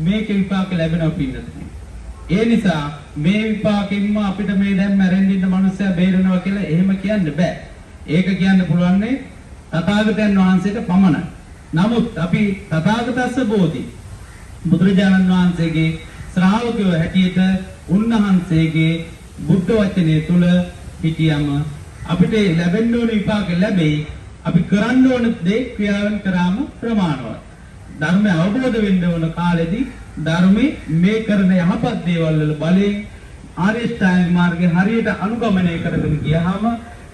මේක විපාක ලැබෙනවා පින්නතුනි. ඒ නිසා මේ විපාකෙන්ම අපිට මේ දැන් මැරෙන්න ඉන්න මනුස්සයා බේරෙනවා කියලා එහෙම කියන්න බෑ. ඒක කියන්න පුළුවන්නේ තථාගතයන් වහන්සේට පමණයි. නමුත් අපි තථාගතස්ස බෝධි බුදුරජාණන් වහන්සේගේ ශ්‍රාවකයෝ හැටියට උන්වහන්සේගේ බුද්ධ වචනය තුල හිටියම අපිට ලැබෙන්න ඕන විපාක ලැබෙයි. අපි කරන්න ඕන දේ ක්‍රියාවෙන් කරාම ප්‍රමාණවත්. ධර්මය අවබෝධ වෙන්න ඕන කාලෙදී ධර්මයේ මේ කරන යහපත් දේවල් වල බලයෙන් ආර්ය ශ්‍රාවක මාර්ගයේ හරියට අනුගමනය කරගෙන ගියාම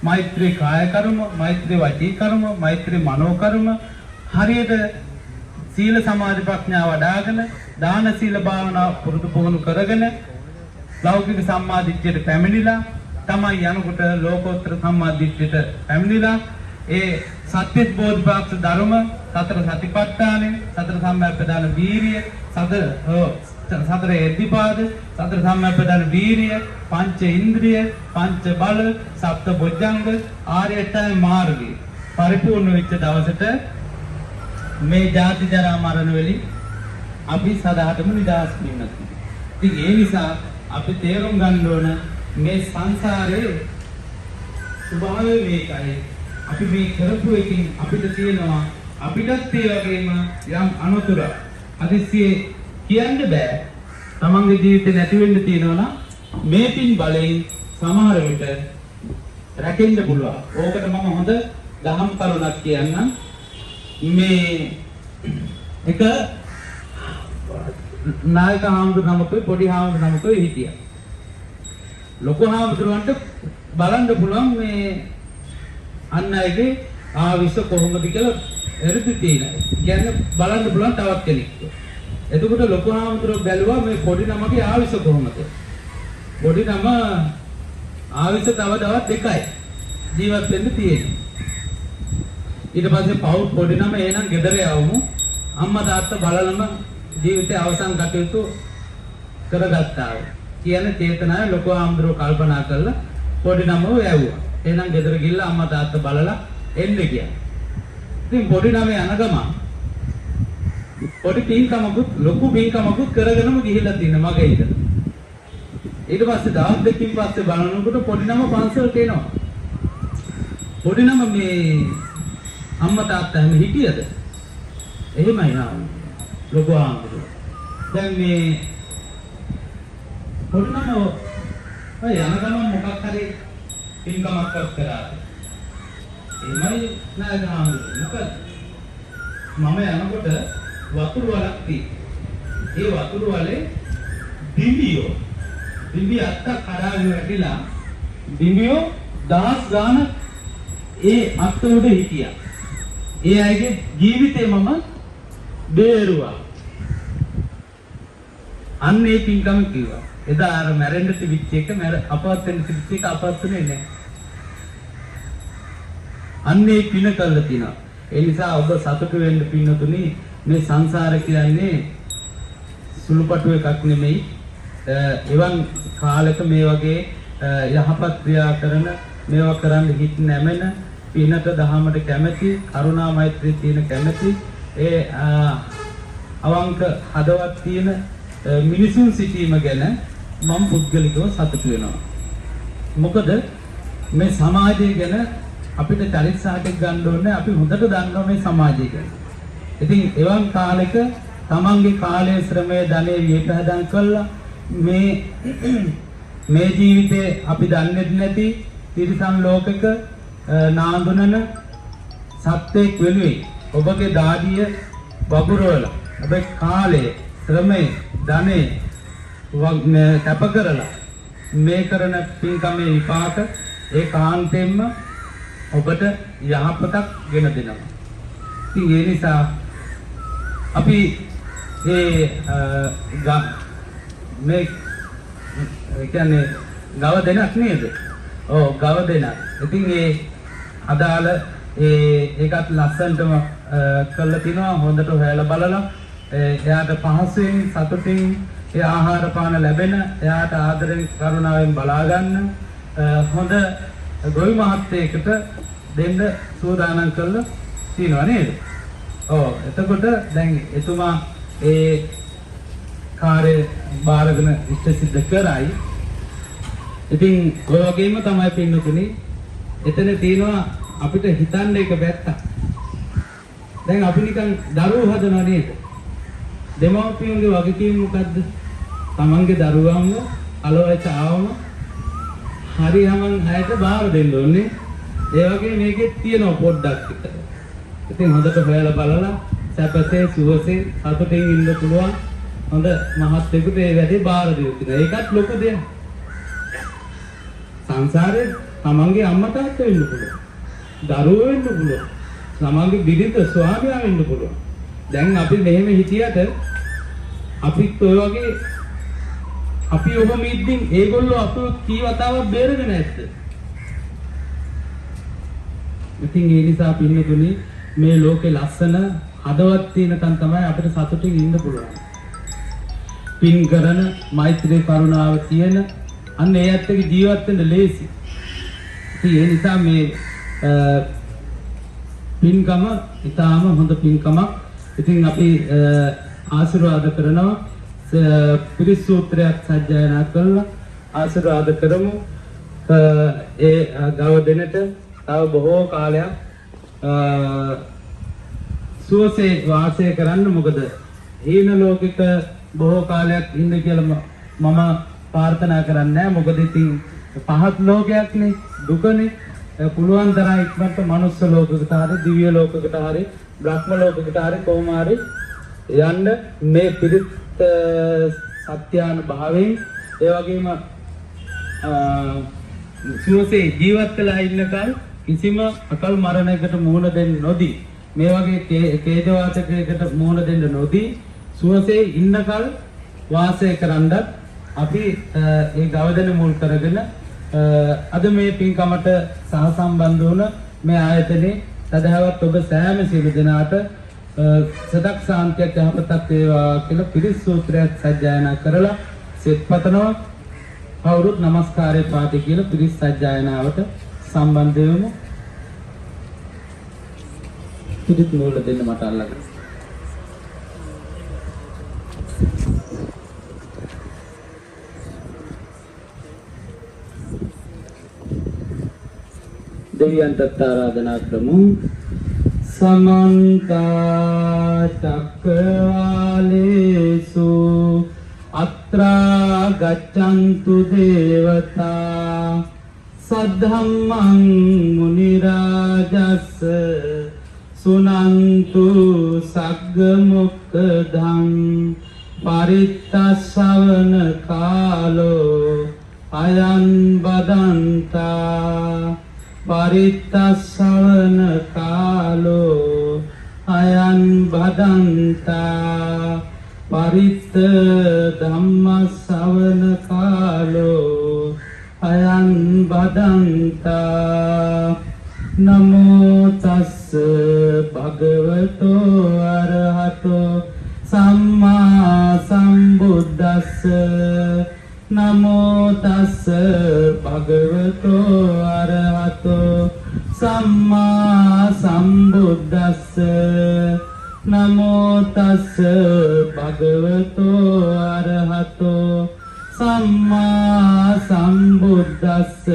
මෛත්‍රී කාය කර්ම, මෛත්‍රී වචී කර්ම, මෛත්‍රී මනෝ කර්ම හරියට සීල සමාධි ප්‍රඥා වඩ아가න දාන සීල භාවනා පුරුදු පුහුණු කරගෙන ලෞකික සම්මාදිට්ඨියට පැමිණිලා තමයි යනකොට ලෝකෝත්තර සම්මාදිට්ඨියට පැමිණිලා ඒ සත්‍ය බෝධිපාක්ෂ ධර්ම, සතර සතිපට්ඨානෙ, සතර සම්මාප්පදාන වීරිය, සතර එද්ධිපාද, සතර සම්මාප්පදාන වීරිය, පංච ඉන්ද්‍රිය, පංච බල, සප්ත බොජ්ජංග ආර්ය අෂ්ටාංග මාර්ගය පරිපූර්ණ වෙච්ච දවසට මේ ජාති ජරා මරණ වලින් අපි සදාටම නිදහස් වෙනවා. ඉතින් ඒ නිසා අපි තේරුම් ගන්න ඕන මේ සංසාරේ ස්වභාවය මේකයි. අපි මේ කරපු එකකින් අපිට තියෙනවා අපිටත් ඒ වගේම යම් අනුතුරක්. අදිස්සියේ කියන්න බෑ. තමන්ගේ ජීවිතේ නැති වෙන්න තියෙනවා නම් මේ පින් බලයෙන් සමහර විට රැකෙන්න පුළුවන්. ඕකට මම හොඳ දහම් කරුණක් කියන්නම්. මේ එක නායක හාමුදුර නමකුයි පොඩි හාමුදුර නමකුයි හිටියා. ලොකු හාමුදුරන්ට බලන්න පුළුවන් මේ අන්න අයගේ ආවිස කොහොමද කියලා එරිදි තියෙනවා. කියන්නේ බලන්න පුළුවන් තවත් කෙනෙක්. එතකොට ලොකු හාමුදුරුවෝ බැලුවා මේ පොඩි නමගේ ආවිස කොහොමද? පොඩි නම ආවිස තව දවස් දෙකයි ජීවත් වෙන්න තියෙනවා. ඊට පස්සේ පොඩි නම එහෙනම් ගෙදර යවමු. අම්මා තාත්තා බලලම ජීවිතේ අවසන් කටයුතු කරගත්තා කියන චේතනාව ලොකු හාමුදුරුවෝ කල්පනා කළා පොඩි නමව යවුවා. එහෙනම් ගෙදර ගිහලා අම්මා තාත්තා බලලා එන්න ගියා. ඉතින් පොඩි නම යන ගමන් පොඩි පින්කමකුත් ලොකු පින්කමකුත් කරගෙනම ගිහිල්ලා තින්න මගේ ඉඳ. ඊට පස්සේ දවස් දෙකකින් පස්සේ බලනකොට පොඩි නම පන්සලට එනවා. පොඩි නම මේ අම්මා තාත්තා හැම හිටියද? එහෙමයි නාම. ලොකු ආන්දර. දැන් මේ පොඩි නම ඔය යන ගමන් මොකක් හරි පින්කමක් කරාද? එහෙමයි නෑ නාම. මොකද මම යනකොට වතුර වලක් තියෙනවා. ඒ වතුර වලේ දිවි අත්ත කඩාගෙන වැටිලා දිවියෝ දහස් ගාන ඒ අත්ත උඩ හිටියා. ඒ අයගේ ජීවිතේ මම බේරුවා. අන්න ඒ පින්කම කිව්වා. එදා අර මැරෙන්න තිබිච්ච එක අපවත් වෙන්න තිබිච්ච එක අපවත්ුනේ නැහැ. අන්න ඒ පින කළා තිනවා. ඒ නිසා ඔබ සතුටු වෙන්න පින්නතුනි මේ සංසාර කියන්නේ සුළුපටු එකක් නෙමෙයි. එවන් කාලෙක මේ වගේ යහපත් ක්‍රියා කරන මේවා කරන්න හිත නැමෙන පිනට දහමට කැමැති කරුණා මෛත්‍රී තියෙන කැමැති ඒ අවංක හදවත් තියෙන මිනිසුන් සිටීම ගැන මම පුද්ගලිකව සතුටු වෙනවා. මොකද මේ සමාජය ගැන අපිට චරිත සාහිත්‍ය ගන්න ඕනේ. අපි හොඳට දන්නවා මේ සමාජය ගැන. ඉතින් එවන් කාලෙක තමන්ගේ කාලය ශ්‍රමය ධනෙ වියපහදම් කළා මේ ජීවිතේ අපි දන්නේ නැති තිරිසන් ලෝකෙක නාඳුනන සත්‍යයක් වෙනුවෙන් ඔබගේ දාඩිය වගුරවල ඔබේ කාලය ශ්‍රමේ ධනේ කැප කරලා මේ කරන පින්කමේ විපාක ඒකාන්තයෙන්ම ඔබට යහපතක් ගෙන දෙනවා. ඉතින් ඒ නිසා අපි මේ කියන්නේ ගව දෙනක් නේද? ඔව් ගව දෙනක්. ඉතින් ඒ අදාළ ඒකත් ලස්සනටම කරලා තිනවා හොඳට හොයලා බලලා එයාට පහසුවෙන් සතුටින් ඒ ආහාර පාන ලැබෙන එයාට ආදරෙන් කරුණාවෙන් බලා ගන්න හොඳ ගොවි මහත්තයෙකුට දෙන්න සූදානම් කරලා තිනවා නේද? ඔව් එතකොට දැන් එතුමා ඒ කාර්ය බාරගෙන ඉෂ්ට සිද්ධ කරයි. ඉතින් ඔය වගේම තමයි පින්නතුනි එතන තියෙනවා අපිට හිතන්න එක පැත්තක්. දැන් අපි නිකන් දරුවෝ හදනවා නේද? දෙමව්පියන්ගේ වගකීම මොකද්ද? තමන්ගේ දරුවන්ව අලවයට ආවම හරියමන් හැයට බාර දෙන්න ඕනේ. ඒ වගේ මේකේ තියෙනවා පොඩ්ඩක් විතර. ඉතින් හොඳට හොයලා බලලා සැපසේ සුවසේ සතුටින් ඉන්න පුළුවන් හොඳ මහත්යෙකුට ඒ වැඩේ බාර දෙන්න. ඒකත් ලොකු දෙයක්. සංසාරේ තමන්ගේ අම්මා තාත්තා වෙන්න පුළුවන්. දරුවෝ වෙන්න පුළුවන්. තමන්ගේ බිරිඳ ස්වාමියා වෙන්න පුළුවන්. දැන් අපි මෙහෙම හිටියට අපිත් ඔය වගේ අපි ඔබ මිද්දින් ඒගොල්ලෝ අපව කී වතාවක් බේරගෙන නැද්ද? ඉතින් ඒ නිසා පින්නතුනි මේ ලෝකේ ලස්සන හදවත් තියෙනකන් තමයි අපිට සතුටින් ඉන්න පුළුවන්. පින් කරන මෛත්‍රී කරුණාව තියෙන අන්න ඒ ඇත්තක ජීවත් වෙන්න ලේසි. ඉතින් ඒ නිසා මේ පින්කම ඊටාම හොඳ පින්කමක්. ඉතින් අපි ආශිර්වාද කරනවා පිරිස් සූත්‍රයක් සජ්ජායනා කරලා ආශිර්වාද කරමු. ඒ ගව දෙනට තව බොහෝ කාලයක් සුවසේ වාසය කරන්න. මොකද හීන ලෝකික බොහෝ කාලයක් ඉන්න කියලා මම ප්‍රාර්ථනා කරන්නේ නැහැ. මොකද ඉතින් පහත් ලෝකයක්නේ දුකනේ. පුළුවන් තරම් ඉක්මනට මනුස්ස ලෝකයකට හරි දිව්‍ය ලෝකයකට හරි බ්‍රහ්ම ලෝකයකට හරි කොහොම හරි යන්න මේ පිරිත් සත්‍යාන භාවයෙන් ඒ වගේම සුවසේ ජීවත් වෙලා ඉන්නකල් කිසිම අකල් මරණයකට මුහුණ දෙන්න නොදී මේ වගේ තේජවාතකයකට මුහුණ දෙන්න නොදී සුවසේ ඉන්නකල් වාසය කරන්නත් අපි ඒ ගවදෙන මුල් කරගෙන අද මේ පින්කමට සහසම්බන්ධ වුණ මේ ආයතනයේ සදහවත් ඔබ සෑම සියලු දෙනාට සදක් සාන්තියක් යහපතක් වේවා කියලා පිරිස් සූත්‍රයක් සජ්ජායනා කරලා සෙත් පතනවා. කවුරුත් নমස්කාරය පාටි කියලා පිරිස් සජ්ජායනාවට සම්බන්ධ වෙමු. පිරිත් නූල දෙන්න මට අල්ලගන්න. දෙවියන්ට ආරාධනා කරමු. समन्ता चक्रवालेषु अत्रा गच्छन्तु देवता सद्धम्मं मुनिराजस् सुनन्तु सग्गमुक्तधं परित्तश्रवण कालो अयं वदन्ता परित्तश्रवण कालो अयं वदन्ता परित्त धम्मश्रवण कालो अयं वदन्ता नमो तस् भगवतो अरहतो सम्मा सम्बुद्धस्स नमो तस् भगवतो अरहतो सम्मा सम्बुद्धस्स नमो तस् भगवतो अरहतो सम्मा सम्बुद्धस्स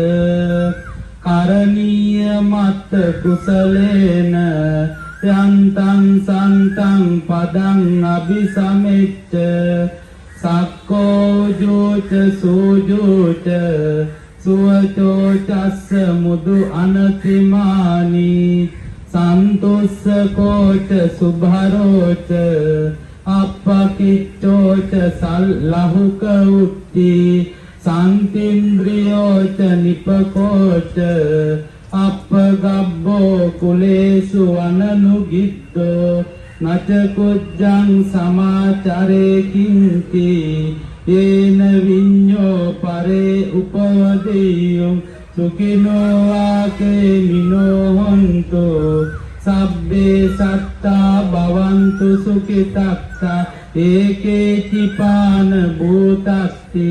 करणीय मत कुशलेन यन्तं सन्तं पदं अभिसमेच्च सक्को जोच सोजोच सुवचोचस् मुदु अनतिमानि सन्तुष्कोच सुभरोच අප්පකිච්ඡෝච සල්ලහුක උත්ති සන්තින්ද්‍රියෝච නිපකෝච අප්පගබ්බෝ කුලේසු අනනුගිත්තෝ නච කුජ්ජං සමාචරේ කිංති යේන විඤ්ඤෝ පරේ උපවදෙය්‍යං සුඛිනෝ වාකේ මිනෝ හොන්තු සබ්බේ සත්තා භවන්තු සුඛිතස්සා ඒකේ චිපාන භූතස්ති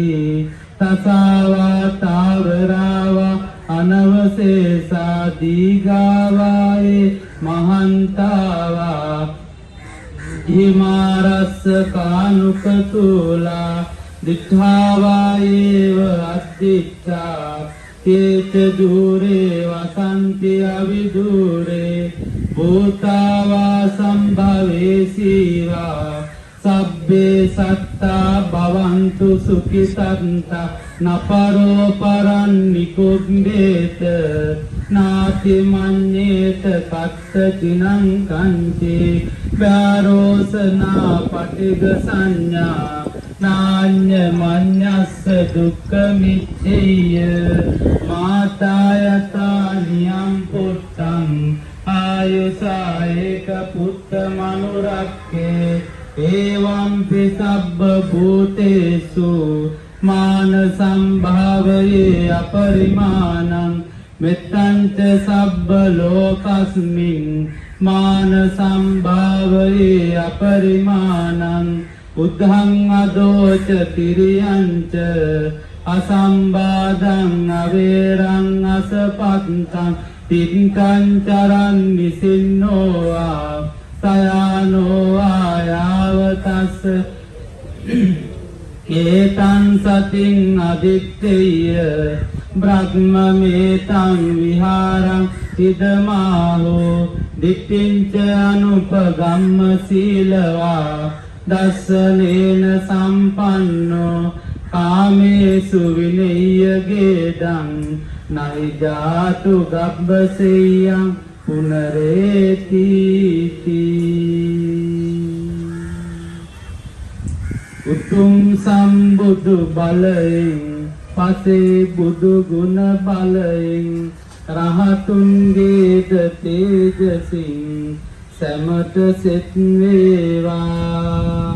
තසාවා තාවරාවා අනවසේසා දීගාවායේ මහන්තාවා හිමාරස්ස කානුකතුලා දිඨාවායේව අද්දිච්ඡා තේච දුරේ වසන්ති අවිදුරේ භූතාවා සම්භවේසීවා සබ්බේ සත්තා භවන්තු සුඛිතන්තා නපරෝ පරන් නිකුම්බේත නාති මඤ්ඤේත කත්ත චිනං කංචේ ව්‍යාරෝසනා පටිග සංඥා නාඤ්ඤ මඤ්ඤස්ස දුක්ඛ මිච්ඡේය මාතායතා නියම් පුත්තං ආයුසායක පුත්ත මනුරක්ඛේ එවං සබ්බ භූතේසු මාන සම්භාවයේ අපරිමාණං මෙත්තංච සබ්බ ලෝකස්මින් මාන සම්භාවයේ අපරිමාණං උද්ධං අදෝච තිරියංච අසම්බාධං අවේරං අසපත්තං තින්කං චරන් නිසින්නෝවා සයානෝ ආයාවතස්ස ඒතං සතින් අදිත්තේය බ්‍රහ්මමේතං විහාරං ඉදමාහෝ දිට්ඨිංච අනුපගම්ම සීලවා දස්සනේන සම්පන්නෝ කාමේසු විනය්‍ය ගේදං නහි ජාතු ගබ්බසෙයං පුනරේති උතුම් සම්බුදු බලයෙන් පසේ බුදු ගුණ බලයෙන් රහතුන්ගේද තේජසින් සැමට සෙත් වේවා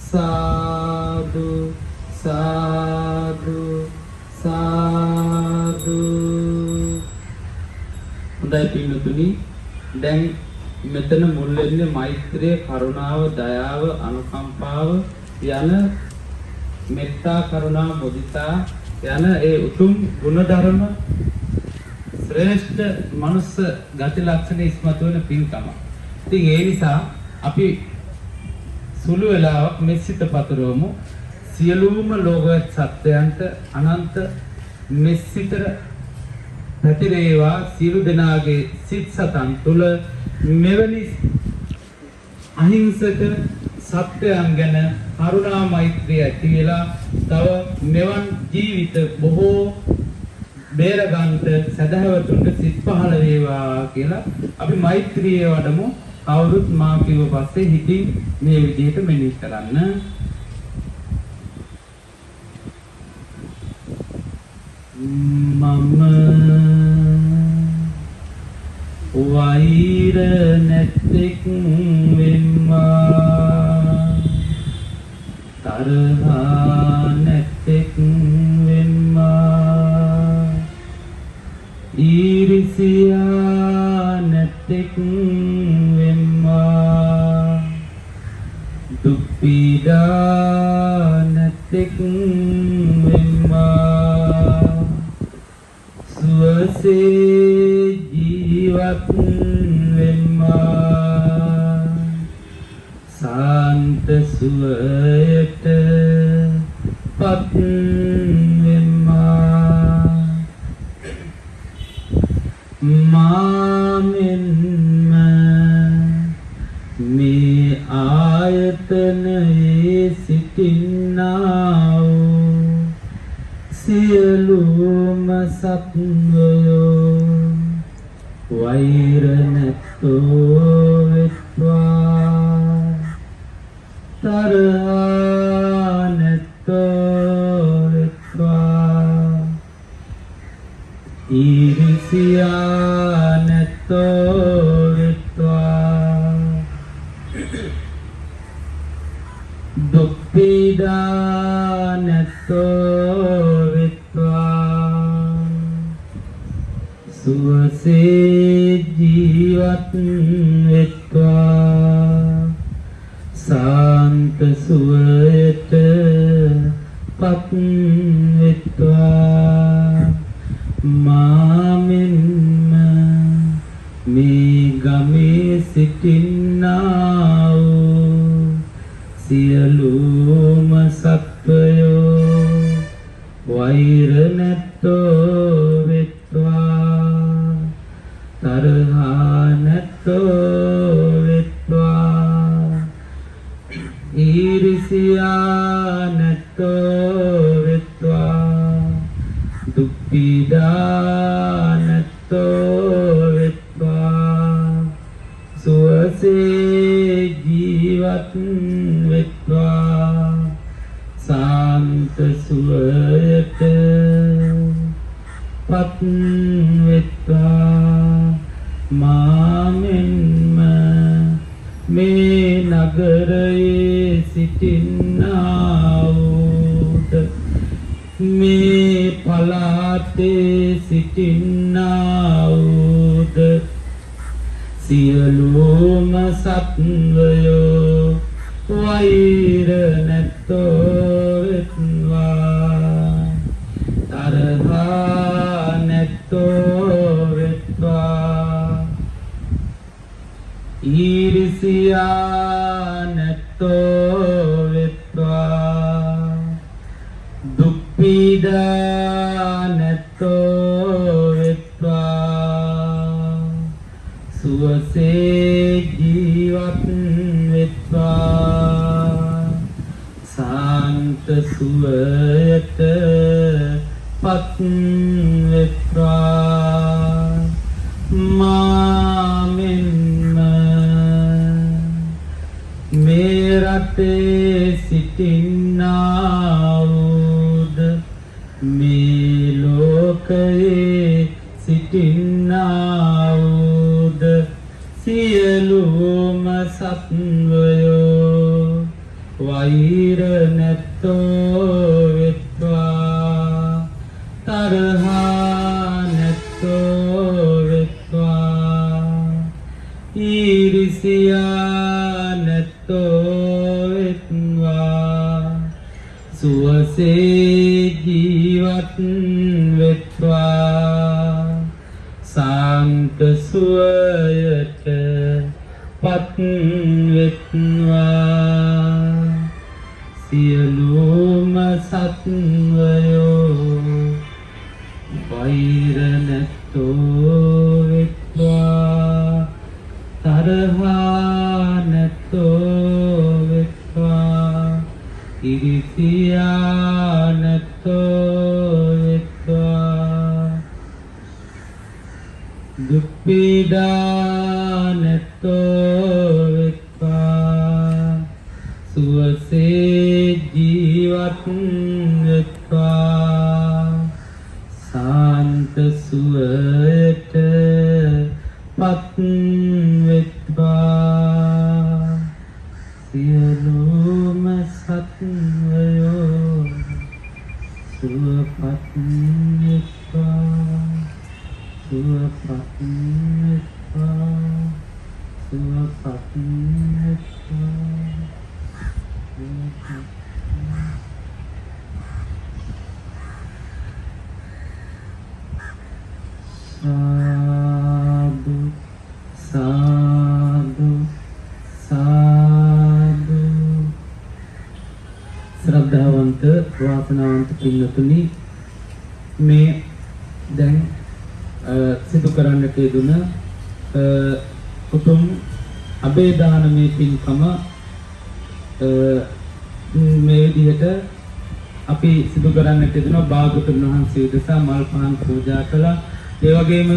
සාදු සාදු සාදු. හොඳයි පින්තුනි, දැන් මෙතන මුල් වෙන්නේ මෛත්‍රිය, කරුණාව, දයාව, අනුකම්පාව යන මෙත්තා, කරුණා, මුදිතා යන ඒ උතුම් ගුණධර්ම ශ්‍රේෂ්ඨ මනුස්ස ගති ලක්ෂණ ඉස්මතු වෙන පින්කම. ඉතින් ඒ නිසා අපි සුළු වෙලාවක් මෙසිත පතරවමු. සියලුම ලෝකවත් සත්‍යයන්ට අනන්ත මෙසිතර පැතිරේවා. සියලු දෙනාගේ සිත් සතන් තුළ මෙවැනි අහිංසක සත්‍යයන් ගැන කරුණා මෛත්‍රිය ඇති වෙලා තව මෙවන් ජීවිත බොහෝ බේරගන්ට සදහවතුන්ට සිත් පහළ වේවා කියලා අපි මෛත්‍රිය වඩමු. කවුරුත් මා කිව්ව පස්සේ හිතින් මේ විදිහට මෙනෙහි කරන්න. මම වෛර නැත්තෙක් වෙම්මා, තරහා නැත්තෙක් වෙම්මා, ඊර්ෂ්‍යා නැත්තෙක් වෙම්මා, දුක් පීඩා නැත්තෙක් වෙම්මා, සුවසේ ජීවත් වෙම්මා, සාන්ත සුවයට පත් වෙම්මා, මාමෙන්ම මේ ආයතනයේ සිටින්නා වූ සියලුම සත්වයෝ වෛර නැත්තෝ වෙත්වා, තරහා නැත්තෝ වෙත්වා ඊර්ෂියා නැත්තෝ වෙත්වා දුක් පීඩා නැත්තෝ වෙත්වා සුවසේ ජීවත් වෙත්වා සාන්ත සුවයට පත් වෙත්වා මාමෙන්ම මේ ගමේ සිටින්නා වූ සියලුම සත්වයෝ වෛර නැත්තෝ වෙත්වා තරහා නැත්තෝ වෙත්වා ඊර්ෂියා නැත්තෝ වෙත්වා දුක් පීඩා නැත්තෝ වෙත්වා සුවසේ ජීවත් වෙත්වා සාන්ත සුවයට පත් වෙත්වා මාමෙන්ම මේ නගරයේ සිටින්නා වූද මේ පළාතේ සිටින්නා වූද සියලුම සත්වයෝ වෛර නැත්තෝ වෙත්වා තරහා නැත්තෝ වෙත්වා ඊර්ෂියා නැත්තෝ වෙත්වා දුක් පීඩා නැත්තෝ වෙත්වා සුවසේ ජීවත් වෙත්වා සාන්ත සුවයට පත් වෙත්වා මාමෙන්ම මේ රටේ සිටින්නා වූද මේ ලෝකයේ සිටින්නා වූද සියලුම සත්වයෝ වෛර නැත්තෝ වෙත්වා තරහා නැත්තෝ වෙත්වා ඊර්ෂියා නැත්තෝ වෙත්වා සුවසේ ජීවත් වෙත්වා සාන්ත සුවයට පත් වෙත්වා සියලුම සත්වයෝ වෛර නැත්තෝ වෙත්වා තරහා නැත්තෝ වෙත්වා ඊර්ෂියා නැත්තෝ වෙත්වා දුක් පීඩා නැත්තෝ වෙත්වා සුවසේ ජීවත් වෙත්වා සාන්ත සුවයට පත් වෙත්වා සියලුම සත්වයෝ සුවපත් වෙත්වා සුවපත් වෙත්වා සුවපත් වෙත්වා සාදු සාදු සාදු ශ්‍රද්ධාවන්ත වාසනාවන්ත පින්වතුනි මේ දැන් සිදු කරන්නට යෙදුන උතුම් අබේදානමේ පින්කම මේ විදිහට අපි සිදු කරන්නට යෙදුන භාගතුන් වහන්සේ උදෙසා මල් පහන් පූජා කළා. ඒ වගේම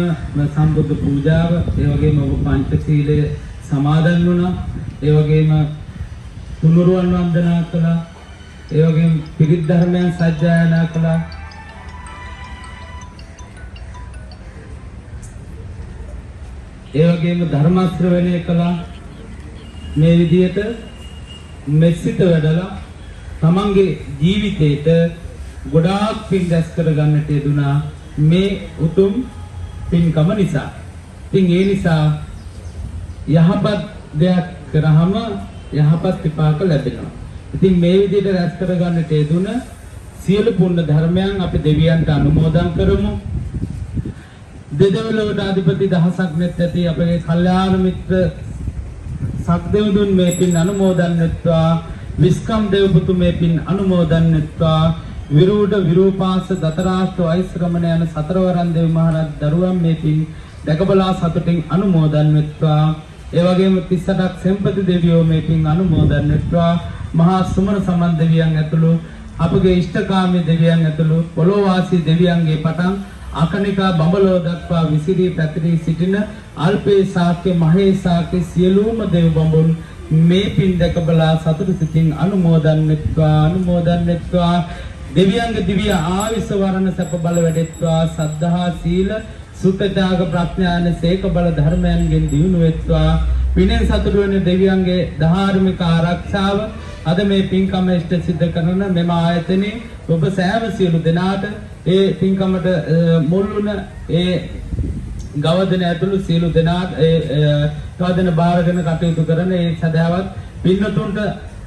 සම්බුද්ධ පූජාව, ඒ වගේම පංචශීලය සමාදන් වුණා. ඒ වගේම තුනුරුවන් වන්දනා කළා. ඒ වගේම පිරිත් ධර්මයන් සජ්ජායනා කළා. ඒ වගේම ධර්ම ශ්‍රවණය කළා. මේ විදිහට මෙසිත වැඩලා තමන්ගේ ජීවිතේට ගොඩාක් පින් දැස් කර ගන්නට යෙදුනා මේ උතුම් පින්කම නිසා. ඉතින් ඒ නිසා යහපත් දෙයක් කරාම යහපත් විපාක ලැබෙනවා. ඉතින් මේ විදිහට රැස් කර ගන්නට යෙදුන සියලු පුණ්‍ය ධර්මයන් අපි දෙවියන්ට අනුමෝදන් කරමු. දෙදෙව්ලොවට අධිපති දහසක් නෙත් ඇති අපේ කල්යාණ මිත්‍ර සක්දෙව්දුන් මේ පින් අනුමෝදන් වෙත්වා. විස්කම් දේවපුතු මේ පින් අනුමෝදන් වෙත්වා. විරූඪ විරූපාස දතරාස්ත වෛශ්‍රමණ යන සතරවරන් දෙවි මහරජ දරුවන් මේ පින් දැකබලා සතුටින් අනුමෝදන් වෙත්වා. ඒ වගේම 38ක් සෙම්පති දෙවියෝ මේ පින් අනුමෝදන් වෙත්වා. මහා සුමන සමන් දෙවියන් ඇතුළු අපගේ ඉෂ්ඨකාමී දෙවියන් ඇතුළු පොළොවාසී දෙවියන්ගේ පටන් අකනිකා බඹලෝ දක්වා විසිරී පැතිරී සිටින අල්පේ ශාක්‍ය මහේ ශාක්‍ය සියලුම දෙව් බඹුන් මේ පින් දැකබලා සතුටු සිතින් අනුමෝදන් වෙත්වා. දෙවියන්ගේ දිව්‍ය ආයුෂ වරණ සැප බල වැඩෙත්වා. සද්ධා සීල සුත ත්‍යාග ප්‍රඥාන සේක බල ධර්මයන්ගෙන් දියුණු වෙත්වා. පිනෙන් සතුටු වෙන දෙවියන්ගේ ධාර්මික ආරක්ෂාව අද මේ පින්කම ඉෂ්ට සිද්ධ කරන මෙම ආයතනයේ ඔබ සෑම සියලු දෙනාට ඒ පින්කමට මුල් වුණ ඒ ගවදන ඇතුළු සියලු දෙනාට ඒ ගවදන බාරගෙන කටයුතු කරන ඒ සදාවත් පින්නතුන්ට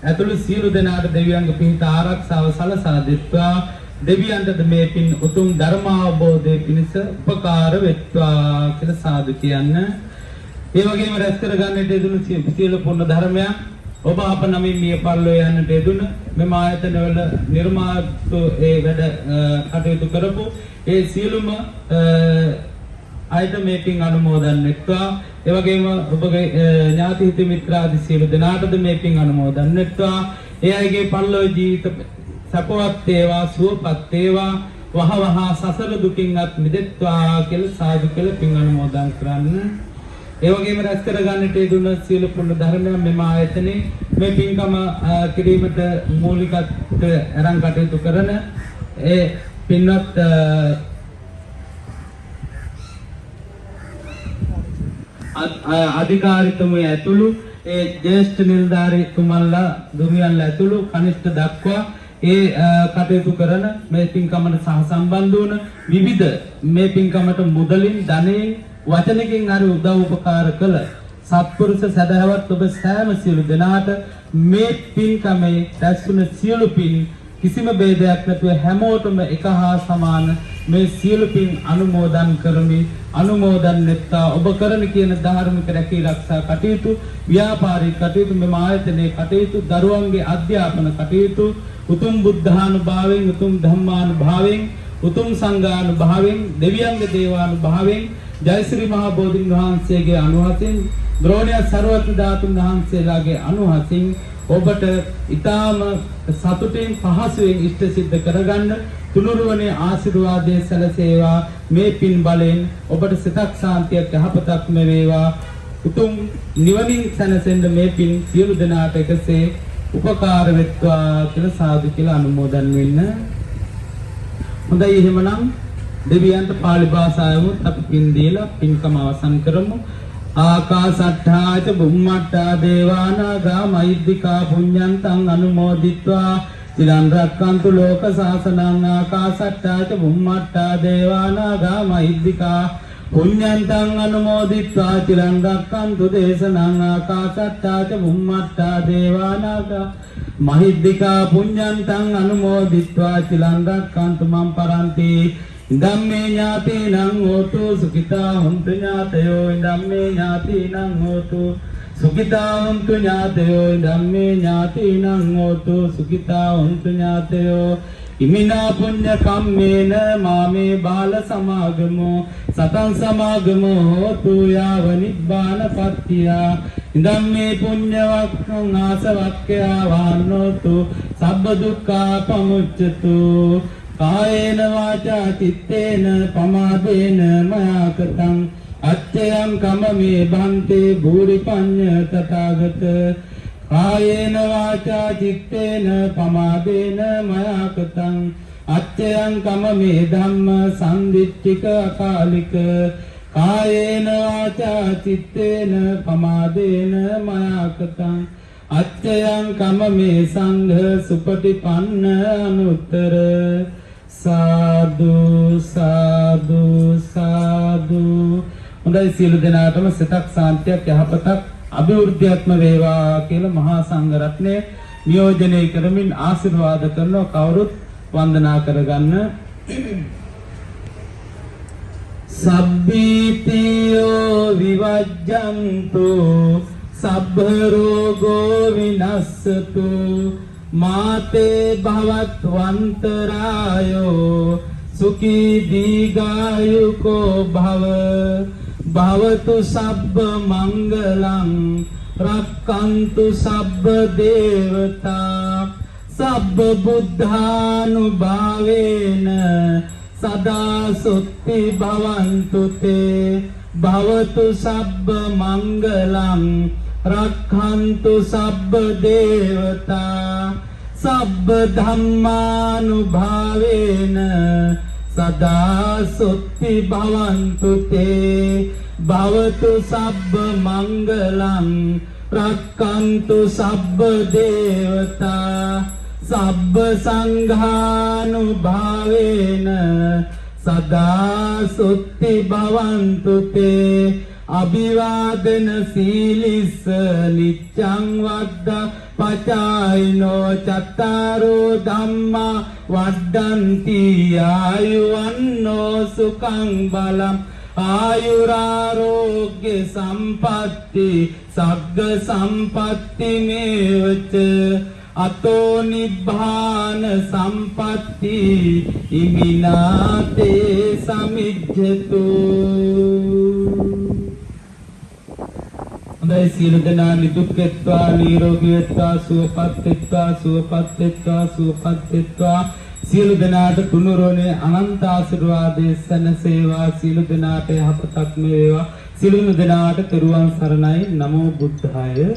ඇතුළු සියලු දෙනාට දෙවියන්ගේ පිහිට ආරක්ෂාව සලසා දෙත්වා. දෙවියන්ට මේ පින් උතුම් ධර්මාවබෝධයේ පිණිස උපකාර වෙත්වා කියලා සාදු කියන්න. ඒ වගේම රැස් කර ගන්නට යෙදුණු සියලු පුණ්‍ය ධර්මයන් ඔබ අප නමින් මිය පරලෝ යන්නට යෙදුණ මෙම ආයතනවල නිර්මාතු ඒ වැඩ කටයුතු කරපු ඒ සියලුම අයට මේ පින් අනුමෝදන් වෙත්වා. ඒ වගේම ඔබගේ ඥාති හිත මිත්‍රාදී සියලු දෙනාටද මේ පින් අනුමෝදන් වෙත්වා. ඒ අයගේ පරලෝ ජීවිත සපවත් වේවා සුවපත් වේවා වහවහ සසර දුකින්වත් මිදෙත්වා කියලා සාදු කියලා පින් අනුමෝදන් කරන්න. ඒ වගේම රැස් කර ගන්නට යෙදුන සියලු පුණ්‍ය ධර්මයන් මෙම ආයතනයේ මේ පින්කම කිරීමට මූලිකත්වය අරන් කටයුතු කරන ඒ පින්වත් අධිකාරීතුමෝ ඇතුළු ඒ ජ්‍යෙෂ්ඨ නිලධාරීතුමන්ලා දුමියන්ලා ඇතුළු කනිෂ්ඨ දක්වා ඒ කටයුතු කරන මේ පින්කමට සහ සම්බන්ධ වුණ විවිධ මේ පින්කමට මුදලින් ධනෙන් වචනකින් හරි උදව් උපකාර කළ සත්පුරුෂ සදහවත් ඔබ සෑම සියලු දෙනාට මේ පින්කමේ රැස්වුණ සියලු පින් කිසිම ભેදයක් නැතුව හැමෝටම එක හා සමාන මේ සියලු පින් අනුමෝදන් කරමි. අනුමෝදන් වෙත්තා. ඔබ කරන කියන ධාර්මික රැකී ආරක්ෂා කටයුතු, ව්‍යාපාරික කටයුතු, මේ ආයතනයේ කටයුතු, දරුවන්ගේ අධ්‍යාපන කටයුතු උතුම් බුද්ධානුභාවයෙන්, උතුම් ධම්මානුභාවයෙන්, උතුම් සංඝානුභාවයෙන්, දෙවියන්ගේ දේවානුභාවයෙන්, ජයශ්‍රී මහා බෝධින් වහන්සේගේ අනුහසින්, ද්‍රෝණ්‍ය සර්වඥ ධාතුන් වහන්සේලාගේ අනුහසින් ඔබට ඊටාම සතුටින් පහසුවෙන් ඉෂ්ට සිද්ධ කරගන්න තුනුරුවනේ ආශිර්වාදයේ සැලසේවා. මේ පින් බලෙන් ඔබට සිතක් සාන්තියක් යහපතක් වේවා. උතුම් නිවනින් සැනසෙන්න මේ පින් සියලු දෙනාට එකසේ උපකාර වෙත්වා කියලා සාදු කියලා අනුමෝදන් වෙන්න. හොඳයි එහෙමනම් දෙවියන්ට පාලි භාෂාවෙන් අපි පින් දීලා පින්කම අවසන් කරමු. ආකාසට්ඨා ච බුම්මට්ඨා දේවානාගා මහිද්దికා පුඤ්ඤන්තං අනුමෝදිත්වා චිරන් රක්칸තු ලෝක සාසනං. ආකාසට්ඨා ච බුම්මට්ඨා දේවානාගා මහිද්దికා පුඤ්ඤන්තං අනුමෝදිත්වා චිරන් රක්칸තු දේශනං. ආකාසට්ඨා ච බුම්මට්ඨා දේවානාගා මහිද්దికා පුඤ්ඤන්තං අනුමෝදිත්වා චිරන් රක්칸තු මම් පරන්ති. ධම්මේ ඥාතිනං හෝතු සුඛිතා හොන්තු ඥාතයෝ. ධම්මේ ඥාතිනං හෝතු සුඛිතා හොන්තු ඥාතයෝ. ධම්මේ ඥාතිනං හෝතු සුඛිතා හොන්තු ඥාතයෝ. ඉමිනා පුඤ්ඤ කම්මේන මාමේ බාල සමාගමෝ සතං සමාගමෝ හෝතු යාව නිබ්බාන පත්තියා. ධම්මේ පුඤ්ඤ වක්ඛං ආසවක්ඛයා වන්නෝතු සබ්බ දුක්ඛා පමුච්ඡතු. කායේන වාචා චිත්තේන පමාදේන මයා කතං අච්චයං කමමේ භන්තේ භූරි පඤ්ඤ තථාගත. කායේන වාචා චිත්තේන පමාදේන මයා කතං අච්චයං කමමේ ධම්ම සම්දිට්ඨික අකාලික කායේන වාචා චිත්තේන පමාදේන මයා කතං අච්චයං කමමේ සංඝ සුපටිපන්න අනුත්තර සාදු සාදු සාදු. හොඳයි, සියලු දෙනාටම සිතක් සාන්තියක් යහපතක් අභිවෘද්ධියක්ම වේවා කියලා මහා සංඝ රත්නය නියෝජනය කරමින් ආශිර්වාද කරනවා. කවුරුත් වන්දනා කරගන්න. සබ්බීතියෝ විවජ්ජන්තු සබ්බ රෝගෝ විනස්සතු මාතේ භවත් වන්තරායෝ සුඛී දීඝායුකෝ භව භවතු සබ්බ මංගලං රක්ඛන්තු සබ්බ දේවතා සබ්බ බුද්ධානුභාවේන සදා සුත්ති භවන්තු තේ භවතු සබ්බ මංගලං රක්ඛන්තු සබ්බ දේවතා සබ්බ ධම්මානුභාවේන සදා සුත්ති භවන්තු තේ භවතු සබ්බ මංගලං රක්ඛන්තු සබ්බ දේවතා සබ්බ සංඝානුභාවේන සදා සුත්ති භවන්තු තේ අභිවාදන සීලිස්ස නිච්ඡං වද්දා පචායිනෝ චත්තාරෝ ධම්මා වඩ්ඩන්ති ආයුවන්නෝ සුඛං බලං ආයුරාරෝග්‍ය සම්පatti සග්ග සම්පatti මේවච අතෝ නිබ්බාන සම්පatti ඉමිනාතේ සමිජ්ජතු. හොඳයි, සියලු දෙනා නිදුක් වෙත්වා නිරෝගී වෙත්වා සුවපත් වෙත්වා සුවපත් වෙත්වා සුවපත් වෙත්වා. සියලු දෙනාට තුනුරුවනේ අනන්ත ආශිර්වාදයේ සැනසේවා. සියලු දෙනාට යහපතක් වේවා. සියලුම දෙනාට තෙරුවන් සරණයි. නමෝ බුද්ධාය.